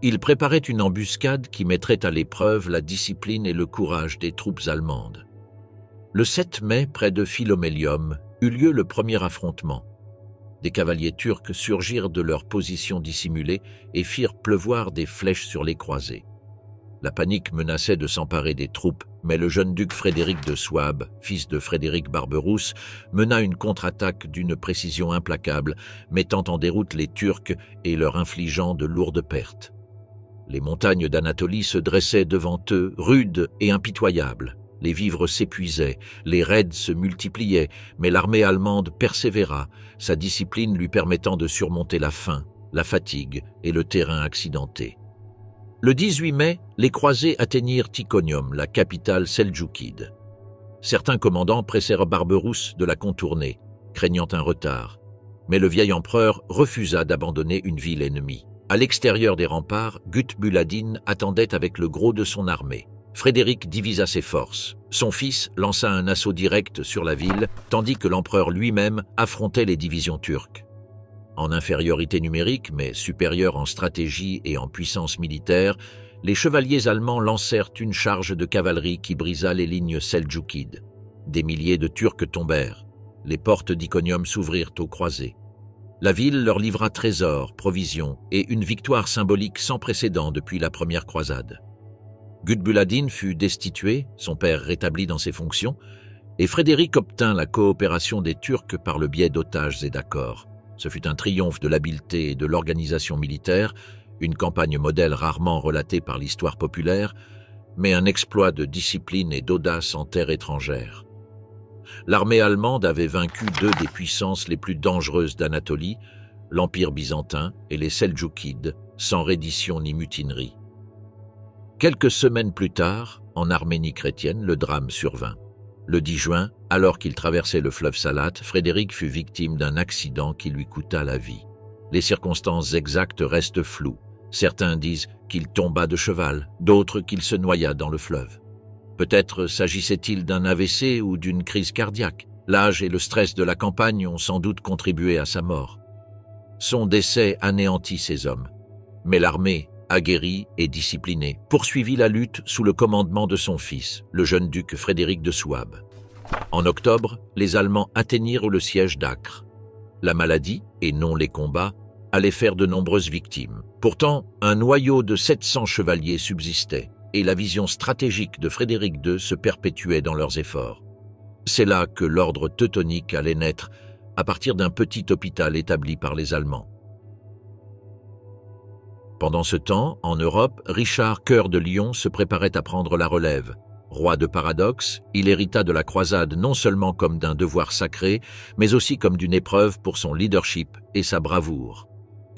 Il préparait une embuscade qui mettrait à l'épreuve la discipline et le courage des troupes allemandes. Le 7 mai, près de Philomélium, eut lieu le premier affrontement. Des cavaliers turcs surgirent de leur position dissimulée et firent pleuvoir des flèches sur les croisés. La panique menaçait de s'emparer des troupes, mais le jeune duc Frédéric de Souabe, fils de Frédéric Barberousse, mena une contre-attaque d'une précision implacable, mettant en déroute les Turcs et leur infligeant de lourdes pertes. Les montagnes d'Anatolie se dressaient devant eux, rudes et impitoyables. Les vivres s'épuisaient, les raids se multipliaient, mais l'armée allemande persévéra, sa discipline lui permettant de surmonter la faim, la fatigue et le terrain accidenté. Le 18 mai, les croisés atteignirent Ticonium, la capitale seldjoukide. Certains commandants pressèrent Barberousse de la contourner, craignant un retard. Mais le vieil empereur refusa d'abandonner une ville ennemie. À l'extérieur des remparts, Gutbuladin attendait avec le gros de son armée. Frédéric divisa ses forces. Son fils lança un assaut direct sur la ville, tandis que l'empereur lui-même affrontait les divisions turques. En infériorité numérique, mais supérieur en stratégie et en puissance militaire, les chevaliers allemands lancèrent une charge de cavalerie qui brisa les lignes seldjoukides. Des milliers de Turcs tombèrent. Les portes d'Iconium s'ouvrirent aux croisés. La ville leur livra trésors, provisions et une victoire symbolique sans précédent depuis la première croisade. Gutbuladin fut destitué, son père rétabli dans ses fonctions, et Frédéric obtint la coopération des Turcs par le biais d'otages et d'accords. Ce fut un triomphe de l'habileté et de l'organisation militaire, une campagne modèle rarement relatée par l'histoire populaire, mais un exploit de discipline et d'audace en terre étrangère. L'armée allemande avait vaincu deux des puissances les plus dangereuses d'Anatolie, l'Empire byzantin et les Seldjoukides, sans reddition ni mutinerie. Quelques semaines plus tard, en Arménie chrétienne, le drame survint. Le 10 juin, alors qu'il traversait le fleuve Salat, Frédéric fut victime d'un accident qui lui coûta la vie. Les circonstances exactes restent floues. Certains disent qu'il tomba de cheval, d'autres qu'il se noya dans le fleuve. Peut-être s'agissait-il d'un AVC ou d'une crise cardiaque. L'âge et le stress de la campagne ont sans doute contribué à sa mort. Son décès anéantit ces hommes. Mais l'armée, aguerrie et disciplinée, poursuivit la lutte sous le commandement de son fils, le jeune duc Frédéric de Souabe. En octobre, les Allemands atteignirent le siège d'Acre. La maladie, et non les combats, allait faire de nombreuses victimes. Pourtant, un noyau de 700 chevaliers subsistait, et la vision stratégique de Frédéric II se perpétuait dans leurs efforts. C'est là que l'ordre teutonique allait naître, à partir d'un petit hôpital établi par les Allemands. Pendant ce temps, en Europe, Richard Cœur de Lion se préparait à prendre la relève. Roi de paradoxe, il hérita de la croisade non seulement comme d'un devoir sacré, mais aussi comme d'une épreuve pour son leadership et sa bravoure.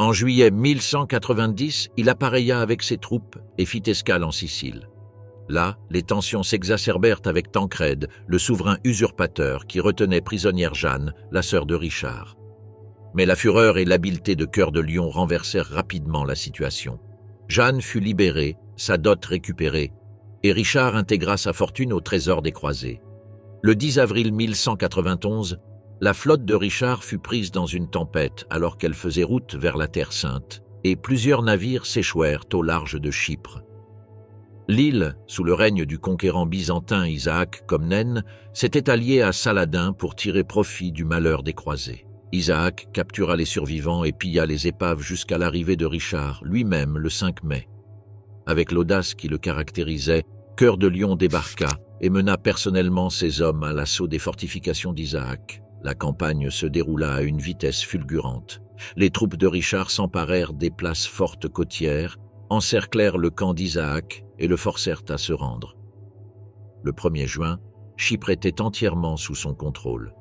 En juillet 1190, il appareilla avec ses troupes et fit escale en Sicile. Là, les tensions s'exacerbèrent avec Tancrède, le souverain usurpateur qui retenait prisonnière Jeanne, la sœur de Richard. Mais la fureur et l'habileté de Cœur de Lion renversèrent rapidement la situation. Jeanne fut libérée, sa dot récupérée, et Richard intégra sa fortune au trésor des croisés. Le 10 avril 1191, la flotte de Richard fut prise dans une tempête alors qu'elle faisait route vers la Terre Sainte, et plusieurs navires s'échouèrent au large de Chypre. L'île, sous le règne du conquérant byzantin Isaac Comnène, s'était allié à Saladin pour tirer profit du malheur des croisés. Isaac captura les survivants et pilla les épaves jusqu'à l'arrivée de Richard, lui-même le 5 mai. Avec l'audace qui le caractérisait, Cœur de Lion débarqua et mena personnellement ses hommes à l'assaut des fortifications d'Isaac. La campagne se déroula à une vitesse fulgurante. Les troupes de Richard s'emparèrent des places fortes côtières, encerclèrent le camp d'Isaac et le forcèrent à se rendre. Le 1er juin, Chypre était entièrement sous son contrôle.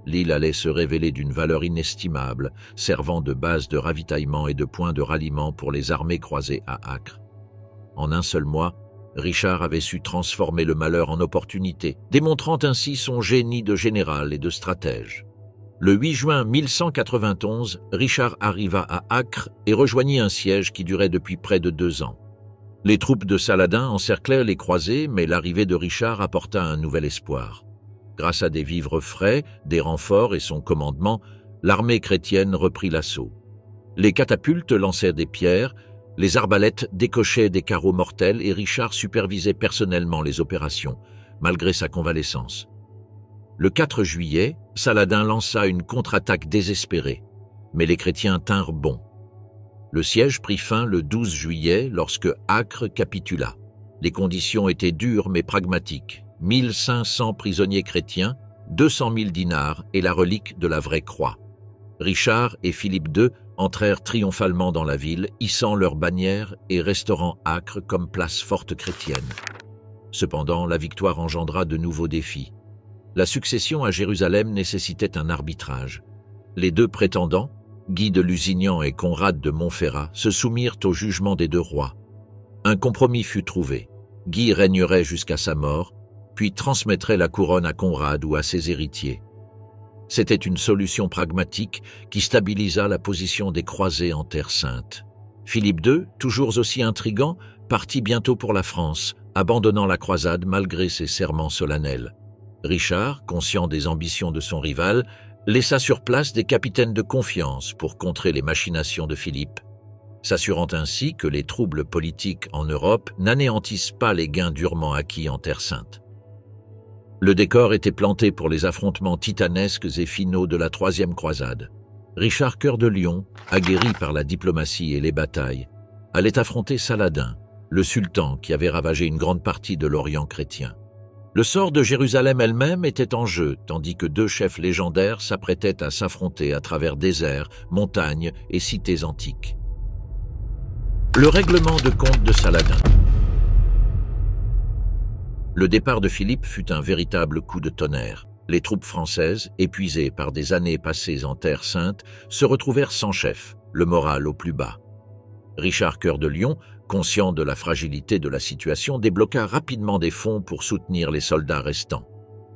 L'île allait se révéler d'une valeur inestimable, servant de base de ravitaillement et de point de ralliement pour les armées croisées à Acre. En un seul mois, Richard avait su transformer le malheur en opportunité, démontrant ainsi son génie de général et de stratège. Le 8 juin 1191, Richard arriva à Acre et rejoignit un siège qui durait depuis près de 2 ans. Les troupes de Saladin encerclèrent les croisés, mais l'arrivée de Richard apporta un nouvel espoir. Grâce à des vivres frais, des renforts et son commandement, l'armée chrétienne reprit l'assaut. Les catapultes lancèrent des pierres, les arbalètes décochaient des carreaux mortels et Richard supervisait personnellement les opérations, malgré sa convalescence. Le 4 juillet, Saladin lança une contre-attaque désespérée, mais les chrétiens tinrent bon. Le siège prit fin le 12 juillet lorsque Acre capitula. Les conditions étaient dures mais pragmatiques. 1500 prisonniers chrétiens, 200 000 dinars et la relique de la vraie croix. Richard et Philippe II entrèrent triomphalement dans la ville, hissant leurs bannières et restaurant Acre comme place forte chrétienne. Cependant, la victoire engendra de nouveaux défis. La succession à Jérusalem nécessitait un arbitrage. Les 2 prétendants, Guy de Lusignan et Conrad de Montferrat, se soumirent au jugement des 2 rois. Un compromis fut trouvé. Guy régnerait jusqu'à sa mort, puis transmettrait la couronne à Conrad ou à ses héritiers. C'était une solution pragmatique qui stabilisa la position des croisés en Terre Sainte. Philippe II, toujours aussi intrigant, partit bientôt pour la France, abandonnant la croisade malgré ses serments solennels. Richard, conscient des ambitions de son rival, laissa sur place des capitaines de confiance pour contrer les machinations de Philippe, s'assurant ainsi que les troubles politiques en Europe n'anéantissent pas les gains durement acquis en Terre Sainte. Le décor était planté pour les affrontements titanesques et finaux de la 3e croisade. Richard Cœur de Lion, aguerri par la diplomatie et les batailles, allait affronter Saladin, le sultan qui avait ravagé une grande partie de l'Orient chrétien. Le sort de Jérusalem elle-même était en jeu, tandis que 2 chefs légendaires s'apprêtaient à s'affronter à travers déserts, montagnes et cités antiques. Le règlement de compte de Saladin. Le départ de Philippe fut un véritable coup de tonnerre. Les troupes françaises, épuisées par des années passées en Terre Sainte, se retrouvèrent sans chef, le moral au plus bas. Richard Cœur de Lion, conscient de la fragilité de la situation, débloqua rapidement des fonds pour soutenir les soldats restants.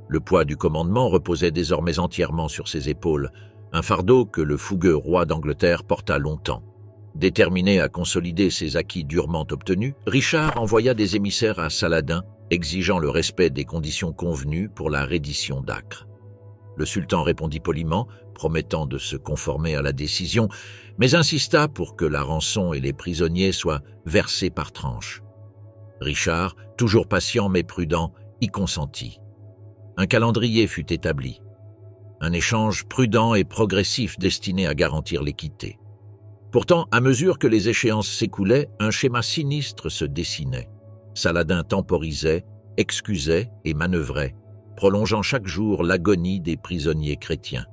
Le poids du commandement reposait désormais entièrement sur ses épaules, un fardeau que le fougueux roi d'Angleterre porta longtemps. Déterminé à consolider ses acquis durement obtenus, Richard envoya des émissaires à Saladin, exigeant le respect des conditions convenues pour la reddition d'Acre. Le sultan répondit poliment, promettant de se conformer à la décision, mais insista pour que la rançon et les prisonniers soient versés par tranches. Richard, toujours patient mais prudent, y consentit. Un calendrier fut établi. Un échange prudent et progressif destiné à garantir l'équité. Pourtant, à mesure que les échéances s'écoulaient, un schéma sinistre se dessinait. Saladin temporisait, excusait et manœuvrait, prolongeant chaque jour l'agonie des prisonniers chrétiens.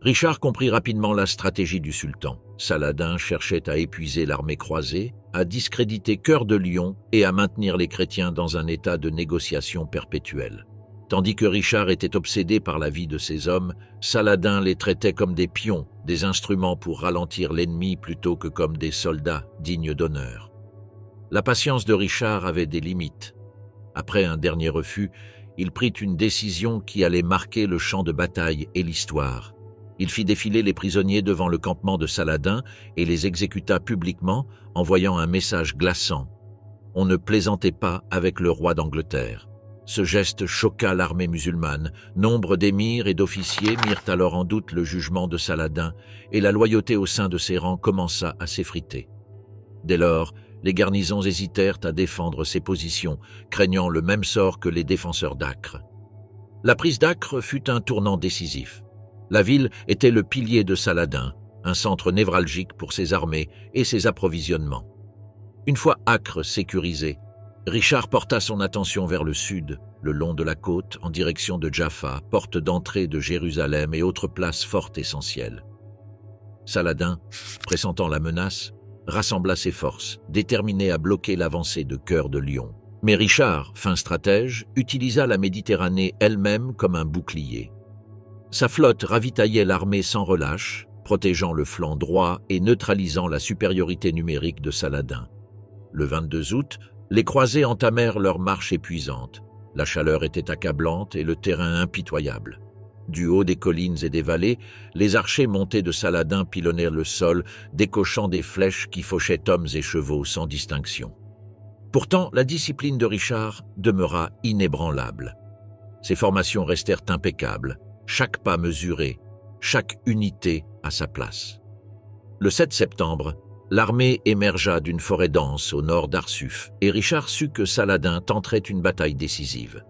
Richard comprit rapidement la stratégie du sultan. Saladin cherchait à épuiser l'armée croisée, à discréditer Cœur de Lion et à maintenir les chrétiens dans un état de négociation perpétuelle. Tandis que Richard était obsédé par la vie de ses hommes, Saladin les traitait comme des pions, des instruments pour ralentir l'ennemi plutôt que comme des soldats dignes d'honneur. La patience de Richard avait des limites. Après un dernier refus, il prit une décision qui allait marquer le champ de bataille et l'histoire. Il fit défiler les prisonniers devant le campement de Saladin et les exécuta publiquement, envoyant un message glaçant. On ne plaisantait pas avec le roi d'Angleterre. Ce geste choqua l'armée musulmane. Nombre d'émirs et d'officiers mirent alors en doute le jugement de Saladin et la loyauté au sein de ses rangs commença à s'effriter. Dès lors, Les garnisons hésitèrent à défendre ces positions, craignant le même sort que les défenseurs d'Acre. La prise d'Acre fut un tournant décisif. La ville était le pilier de Saladin, un centre névralgique pour ses armées et ses approvisionnements. Une fois Acre sécurisé, Richard porta son attention vers le sud, le long de la côte, en direction de Jaffa, porte d'entrée de Jérusalem et autres places fortes essentielles. Saladin, pressentant la menace, rassembla ses forces, déterminé à bloquer l'avancée de Cœur de Lion. Mais Richard, fin stratège, utilisa la Méditerranée elle-même comme un bouclier. Sa flotte ravitaillait l'armée sans relâche, protégeant le flanc droit et neutralisant la supériorité numérique de Saladin. Le 22 août, les croisés entamèrent leur marche épuisante. La chaleur était accablante et le terrain impitoyable. Du haut des collines et des vallées, les archers montés de Saladin pilonnèrent le sol, décochant des flèches qui fauchaient hommes et chevaux sans distinction. Pourtant, la discipline de Richard demeura inébranlable. Ses formations restèrent impeccables, chaque pas mesuré, chaque unité à sa place. Le 7 septembre, l'armée émergea d'une forêt dense au nord d'Arsuf et Richard sut que Saladin tenterait une bataille décisive.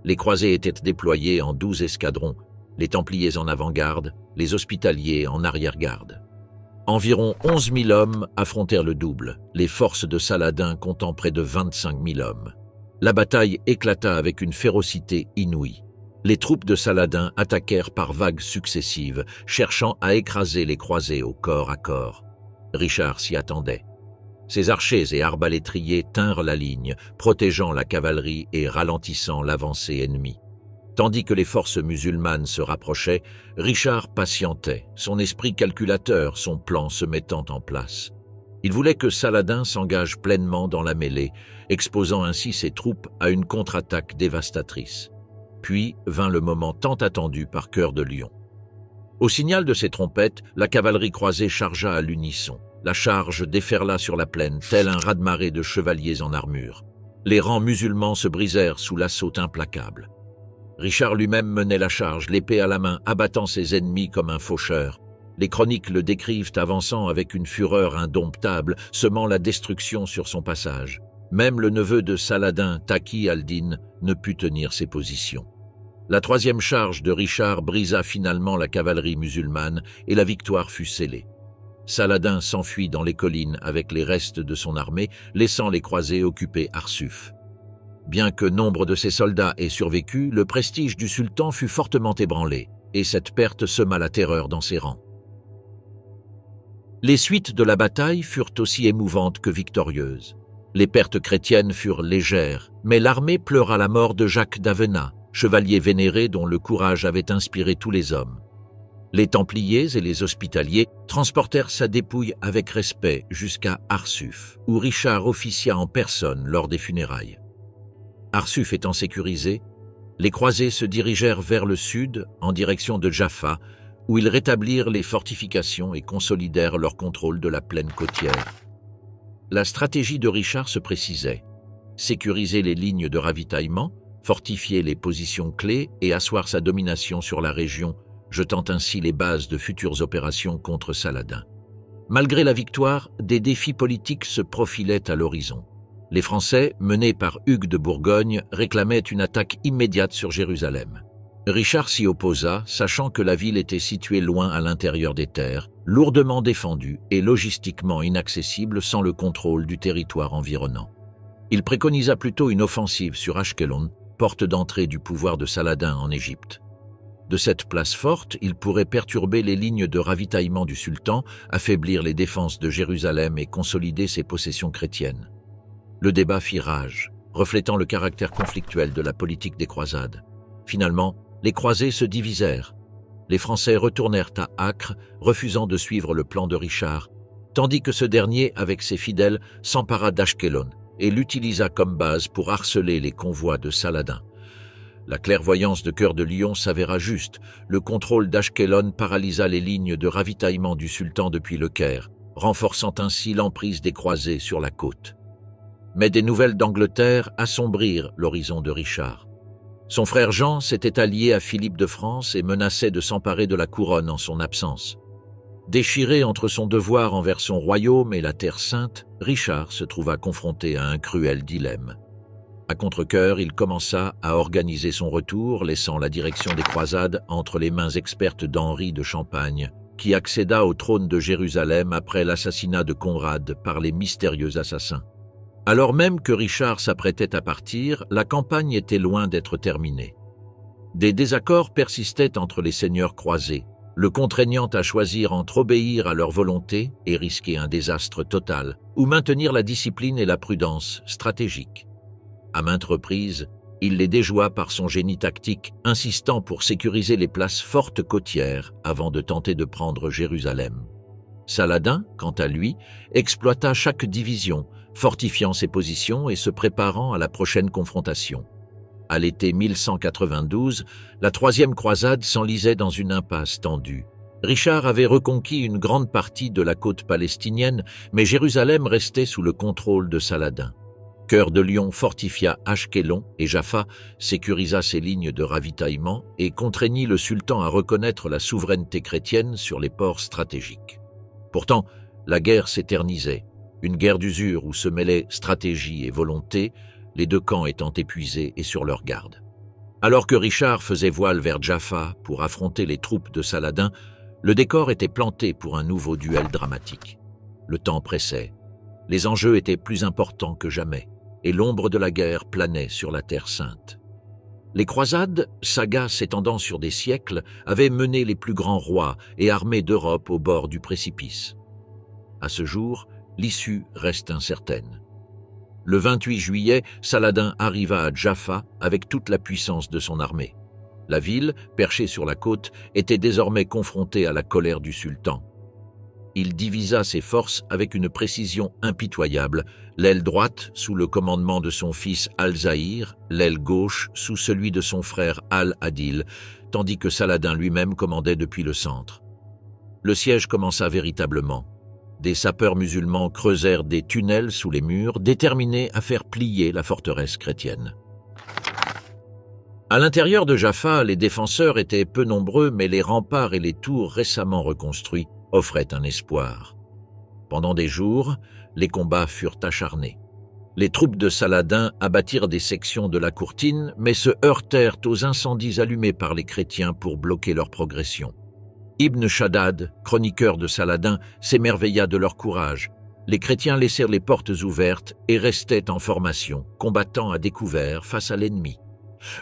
Les croisés étaient déployés en 12 escadrons, les Templiers en avant-garde, les Hospitaliers en arrière-garde. Environ 11 000 hommes affrontèrent le double, les forces de Saladin comptant près de 25 000 hommes. La bataille éclata avec une férocité inouïe. Les troupes de Saladin attaquèrent par vagues successives, cherchant à écraser les croisés au corps à corps. Richard s'y attendait. Ses archers et arbalétriers tinrent la ligne, protégeant la cavalerie et ralentissant l'avancée ennemie. Tandis que les forces musulmanes se rapprochaient, Richard patientait, son esprit calculateur, son plan se mettant en place. Il voulait que Saladin s'engage pleinement dans la mêlée, exposant ainsi ses troupes à une contre-attaque dévastatrice. Puis vint le moment tant attendu par Cœur de Lion. Au signal de ses trompettes, la cavalerie croisée chargea à l'unisson. La charge déferla sur la plaine, tel un raz-de-marée de chevaliers en armure. Les rangs musulmans se brisèrent sous l'assaut implacable. Richard lui-même menait la charge, l'épée à la main, abattant ses ennemis comme un faucheur. Les chroniques le décrivent avançant avec une fureur indomptable, semant la destruction sur son passage. Même le neveu de Saladin, Taqi al-Din, ne put tenir ses positions. La troisième charge de Richard brisa finalement la cavalerie musulmane et la victoire fut scellée. Saladin s'enfuit dans les collines avec les restes de son armée, laissant les croisés occuper Arsuf. Bien que nombre de ses soldats aient survécu, le prestige du sultan fut fortement ébranlé, et cette perte sema la terreur dans ses rangs. Les suites de la bataille furent aussi émouvantes que victorieuses. Les pertes chrétiennes furent légères, mais l'armée pleura la mort de Jacques d'Avenat, chevalier vénéré dont le courage avait inspiré tous les hommes. Les Templiers et les Hospitaliers transportèrent sa dépouille avec respect jusqu'à Arsuf, où Richard officia en personne lors des funérailles. Arsuf étant sécurisé, les croisés se dirigèrent vers le sud, en direction de Jaffa, où ils rétablirent les fortifications et consolidèrent leur contrôle de la plaine côtière. La stratégie de Richard se précisait: sécuriser les lignes de ravitaillement, fortifier les positions clés et asseoir sa domination sur la région, jetant ainsi les bases de futures opérations contre Saladin. Malgré la victoire, des défis politiques se profilaient à l'horizon. Les Français, menés par Hugues de Bourgogne, réclamaient une attaque immédiate sur Jérusalem. Richard s'y opposa, sachant que la ville était située loin à l'intérieur des terres, lourdement défendue et logistiquement inaccessible sans le contrôle du territoire environnant. Il préconisa plutôt une offensive sur Ashkelon, porte d'entrée du pouvoir de Saladin en Égypte. De cette place forte, il pourrait perturber les lignes de ravitaillement du sultan, affaiblir les défenses de Jérusalem et consolider ses possessions chrétiennes. Le débat fit rage, reflétant le caractère conflictuel de la politique des croisades. Finalement, les croisés se divisèrent. Les Français retournèrent à Acre, refusant de suivre le plan de Richard, tandis que ce dernier, avec ses fidèles, s'empara d'Ashkelon et l'utilisa comme base pour harceler les convois de Saladin. La clairvoyance de Cœur de Lion s'avéra juste. Le contrôle d'Ashkelon paralysa les lignes de ravitaillement du sultan depuis le Caire, renforçant ainsi l'emprise des croisés sur la côte. Mais des nouvelles d'Angleterre assombrirent l'horizon de Richard. Son frère Jean s'était allié à Philippe de France et menaçait de s'emparer de la couronne en son absence. Déchiré entre son devoir envers son royaume et la Terre Sainte, Richard se trouva confronté à un cruel dilemme. À contre-cœur, il commença à organiser son retour, laissant la direction des croisades entre les mains expertes d'Henri de Champagne, qui accéda au trône de Jérusalem après l'assassinat de Conrad par les mystérieux assassins. Alors même que Richard s'apprêtait à partir, la campagne était loin d'être terminée. Des désaccords persistaient entre les seigneurs croisés, le contraignant à choisir entre obéir à leur volonté et risquer un désastre total, ou maintenir la discipline et la prudence stratégique. À maintes reprises, il les déjoua par son génie tactique, insistant pour sécuriser les places fortes côtières avant de tenter de prendre Jérusalem. Saladin, quant à lui, exploita chaque division, fortifiant ses positions et se préparant à la prochaine confrontation. À l'été 1192, la troisième croisade s'enlisait dans une impasse tendue. Richard avait reconquis une grande partie de la côte palestinienne, mais Jérusalem restait sous le contrôle de Saladin. Cœur de Lion fortifia Ashkelon et Jaffa sécurisa ses lignes de ravitaillement et contraignit le sultan à reconnaître la souveraineté chrétienne sur les ports stratégiques. Pourtant, la guerre s'éternisait, une guerre d'usure où se mêlaient stratégie et volonté, les deux camps étant épuisés et sur leur garde. Alors que Richard faisait voile vers Jaffa pour affronter les troupes de Saladin, le décor était planté pour un nouveau duel dramatique. Le temps pressait, les enjeux étaient plus importants que jamais, et l'ombre de la guerre planait sur la Terre Sainte. Les croisades, saga s'étendant sur des siècles, avaient mené les plus grands rois et armées d'Europe au bord du précipice. À ce jour, l'issue reste incertaine. Le 28 juillet, Saladin arriva à Jaffa avec toute la puissance de son armée. La ville, perchée sur la côte, était désormais confrontée à la colère du sultan. Il divisa ses forces avec une précision impitoyable, l'aile droite sous le commandement de son fils Al-Zahir, l'aile gauche sous celui de son frère Al-Adil, tandis que Saladin lui-même commandait depuis le centre. Le siège commença véritablement. Des sapeurs musulmans creusèrent des tunnels sous les murs, déterminés à faire plier la forteresse chrétienne. À l'intérieur de Jaffa, les défenseurs étaient peu nombreux, mais les remparts et les tours récemment reconstruits offrait un espoir. Pendant des jours, les combats furent acharnés. Les troupes de Saladin abattirent des sections de la courtine, mais se heurtèrent aux incendies allumés par les chrétiens pour bloquer leur progression. Ibn Shaddad, chroniqueur de Saladin, s'émerveilla de leur courage. Les chrétiens laissèrent les portes ouvertes et restaient en formation, combattant à découvert face à l'ennemi.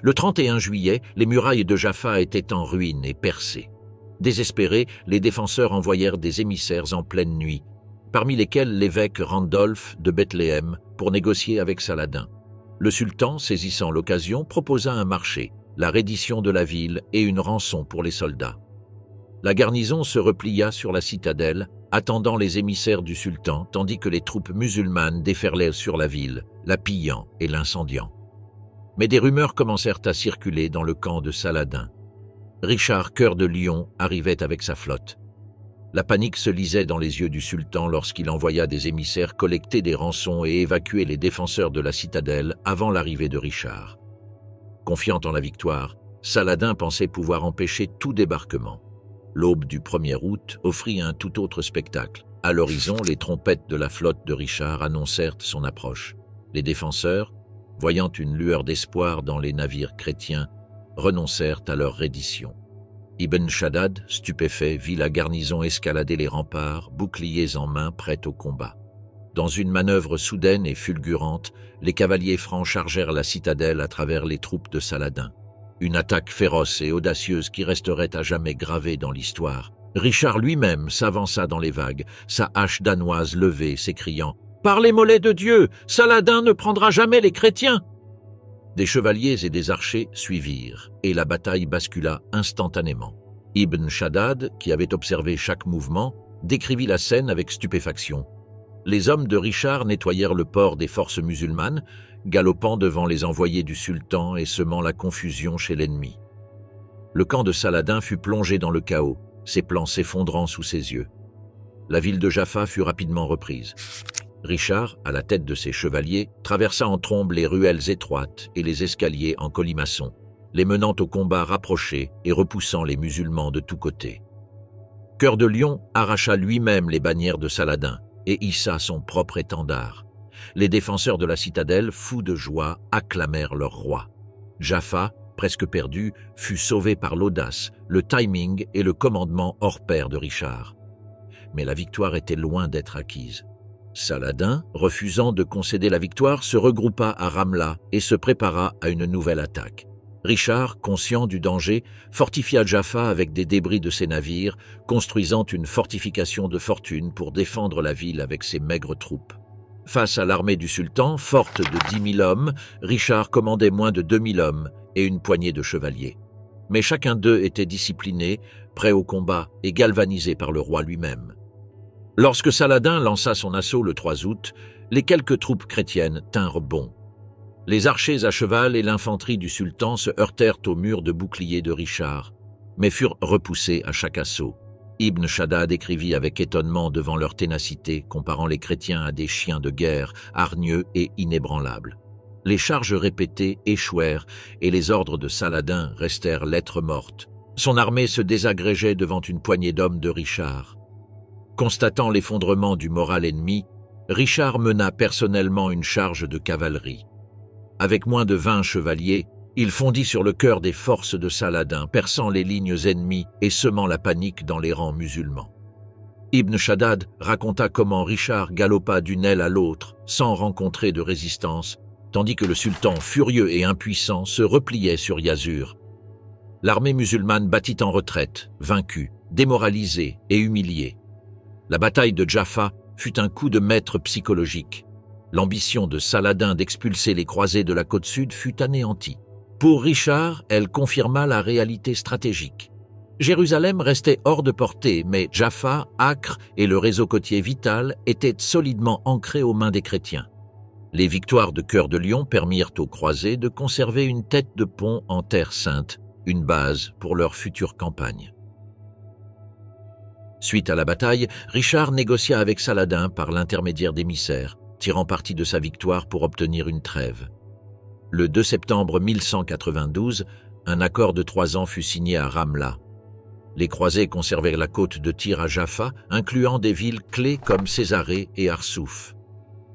Le 31 juillet, les murailles de Jaffa étaient en ruine et percées. Désespérés, les défenseurs envoyèrent des émissaires en pleine nuit, parmi lesquels l'évêque Randolph de Bethléem, pour négocier avec Saladin. Le sultan, saisissant l'occasion, proposa un marché, la reddition de la ville et une rançon pour les soldats. La garnison se replia sur la citadelle, attendant les émissaires du sultan, tandis que les troupes musulmanes déferlaient sur la ville, la pillant et l'incendiant. Mais des rumeurs commencèrent à circuler dans le camp de Saladin. Richard, cœur de lion, arrivait avec sa flotte. La panique se lisait dans les yeux du sultan lorsqu'il envoya des émissaires collecter des rançons et évacuer les défenseurs de la citadelle avant l'arrivée de Richard. Confiant en la victoire, Saladin pensait pouvoir empêcher tout débarquement. L'aube du 1er août offrit un tout autre spectacle. À l'horizon, les trompettes de la flotte de Richard annoncèrent son approche. Les défenseurs, voyant une lueur d'espoir dans les navires chrétiens, renoncèrent à leur reddition. Ibn Shaddad, stupéfait, vit la garnison escalader les remparts, boucliers en main, prêts au combat. Dans une manœuvre soudaine et fulgurante, les cavaliers francs chargèrent la citadelle à travers les troupes de Saladin. Une attaque féroce et audacieuse qui resterait à jamais gravée dans l'histoire. Richard lui-même s'avança dans les vagues, sa hache danoise levée, s'écriant « Par les mollets de Dieu, Saladin ne prendra jamais les chrétiens !» Des chevaliers et des archers suivirent, et la bataille bascula instantanément. Ibn Shaddad, qui avait observé chaque mouvement, décrivit la scène avec stupéfaction. Les hommes de Richard nettoyèrent le port des forces musulmanes, galopant devant les envoyés du sultan et semant la confusion chez l'ennemi. Le camp de Saladin fut plongé dans le chaos, ses plans s'effondrant sous ses yeux. La ville de Jaffa fut rapidement reprise. Richard, à la tête de ses chevaliers, traversa en trombe les ruelles étroites et les escaliers en colimaçon, les menant au combat rapproché et repoussant les musulmans de tous côtés. Cœur de Lion arracha lui-même les bannières de Saladin et hissa son propre étendard. Les défenseurs de la citadelle, fous de joie, acclamèrent leur roi. Jaffa, presque perdu, fut sauvé par l'audace, le timing et le commandement hors pair de Richard. Mais la victoire était loin d'être acquise. Saladin, refusant de concéder la victoire, se regroupa à Ramla et se prépara à une nouvelle attaque. Richard, conscient du danger, fortifia Jaffa avec des débris de ses navires, construisant une fortification de fortune pour défendre la ville avec ses maigres troupes. Face à l'armée du sultan, forte de 10 000 hommes, Richard commandait moins de 2 000 hommes et une poignée de chevaliers. Mais chacun d'eux était discipliné, prêt au combat et galvanisé par le roi lui-même. Lorsque Saladin lança son assaut le 3 août, les quelques troupes chrétiennes tinrent bon. Les archers à cheval et l'infanterie du sultan se heurtèrent aux murs de boucliers de Richard, mais furent repoussés à chaque assaut. Ibn Shaddad écrivit avec étonnement devant leur ténacité, comparant les chrétiens à des chiens de guerre, hargneux et inébranlables. Les charges répétées échouèrent et les ordres de Saladin restèrent lettres mortes. Son armée se désagrégeait devant une poignée d'hommes de Richard. Constatant l'effondrement du moral ennemi, Richard mena personnellement une charge de cavalerie. Avec moins de 20 chevaliers, il fondit sur le cœur des forces de Saladin, perçant les lignes ennemies et semant la panique dans les rangs musulmans. Ibn Shaddad raconta comment Richard galopa d'une aile à l'autre sans rencontrer de résistance, tandis que le sultan, furieux et impuissant, se repliait sur Yazur. L'armée musulmane battit en retraite, vaincue, démoralisée et humiliée. La bataille de Jaffa fut un coup de maître psychologique. L'ambition de Saladin d'expulser les croisés de la côte sud fut anéantie. Pour Richard, elle confirma la réalité stratégique. Jérusalem restait hors de portée, mais Jaffa, Acre et le réseau côtier vital étaient solidement ancrés aux mains des chrétiens. Les victoires de Cœur de Lion permirent aux croisés de conserver une tête de pont en Terre Sainte, une base pour leur future campagne. Suite à la bataille, Richard négocia avec Saladin par l'intermédiaire d'émissaires, tirant parti de sa victoire pour obtenir une trêve. Le 2 septembre 1192, un accord de 3 ans fut signé à Ramla. Les croisés conservèrent la côte de Tyr à Jaffa, incluant des villes clés comme Césarée et Arsouf.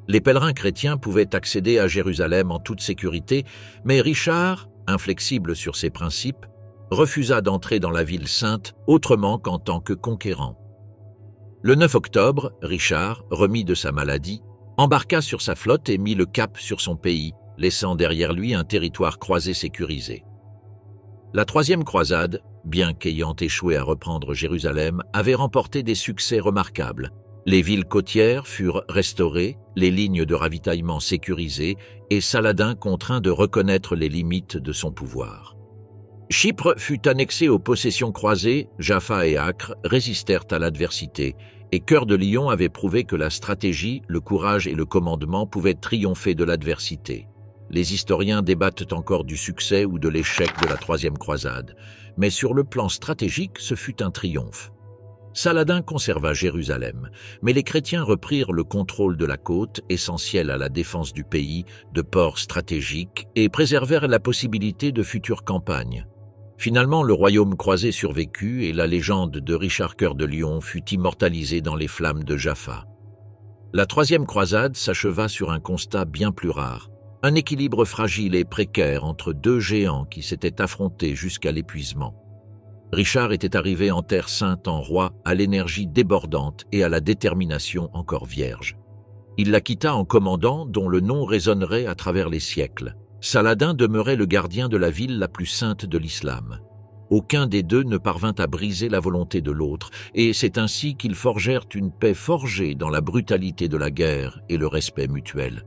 Les pèlerins chrétiens pouvaient accéder à Jérusalem en toute sécurité, mais Richard, inflexible sur ses principes, refusa d'entrer dans la ville sainte autrement qu'en tant que conquérant. Le 9 octobre, Richard, remis de sa maladie, embarqua sur sa flotte et mit le cap sur son pays, laissant derrière lui un territoire croisé sécurisé. La troisième croisade, bien qu'ayant échoué à reprendre Jérusalem, avait remporté des succès remarquables. Les villes côtières furent restaurées, les lignes de ravitaillement sécurisées et Saladin contraint de reconnaître les limites de son pouvoir. Chypre fut annexée aux possessions croisées, Jaffa et Acre résistèrent à l'adversité, et Cœur de Lion avait prouvé que la stratégie, le courage et le commandement pouvaient triompher de l'adversité. Les historiens débattent encore du succès ou de l'échec de la troisième croisade, mais sur le plan stratégique, ce fut un triomphe. Saladin conserva Jérusalem, mais les chrétiens reprirent le contrôle de la côte, essentielle à la défense du pays, de ports stratégiques, et préservèrent la possibilité de futures campagnes. Finalement, le royaume croisé survécut et la légende de Richard Cœur de Lion fut immortalisée dans les flammes de Jaffa. La troisième croisade s'acheva sur un constat bien plus rare, un équilibre fragile et précaire entre deux géants qui s'étaient affrontés jusqu'à l'épuisement. Richard était arrivé en Terre Sainte en roi à l'énergie débordante et à la détermination encore vierge. Il la quitta en commandant dont le nom résonnerait à travers les siècles. Saladin demeurait le gardien de la ville la plus sainte de l'islam. Aucun des deux ne parvint à briser la volonté de l'autre, et c'est ainsi qu'ils forgèrent une paix forgée dans la brutalité de la guerre et le respect mutuel.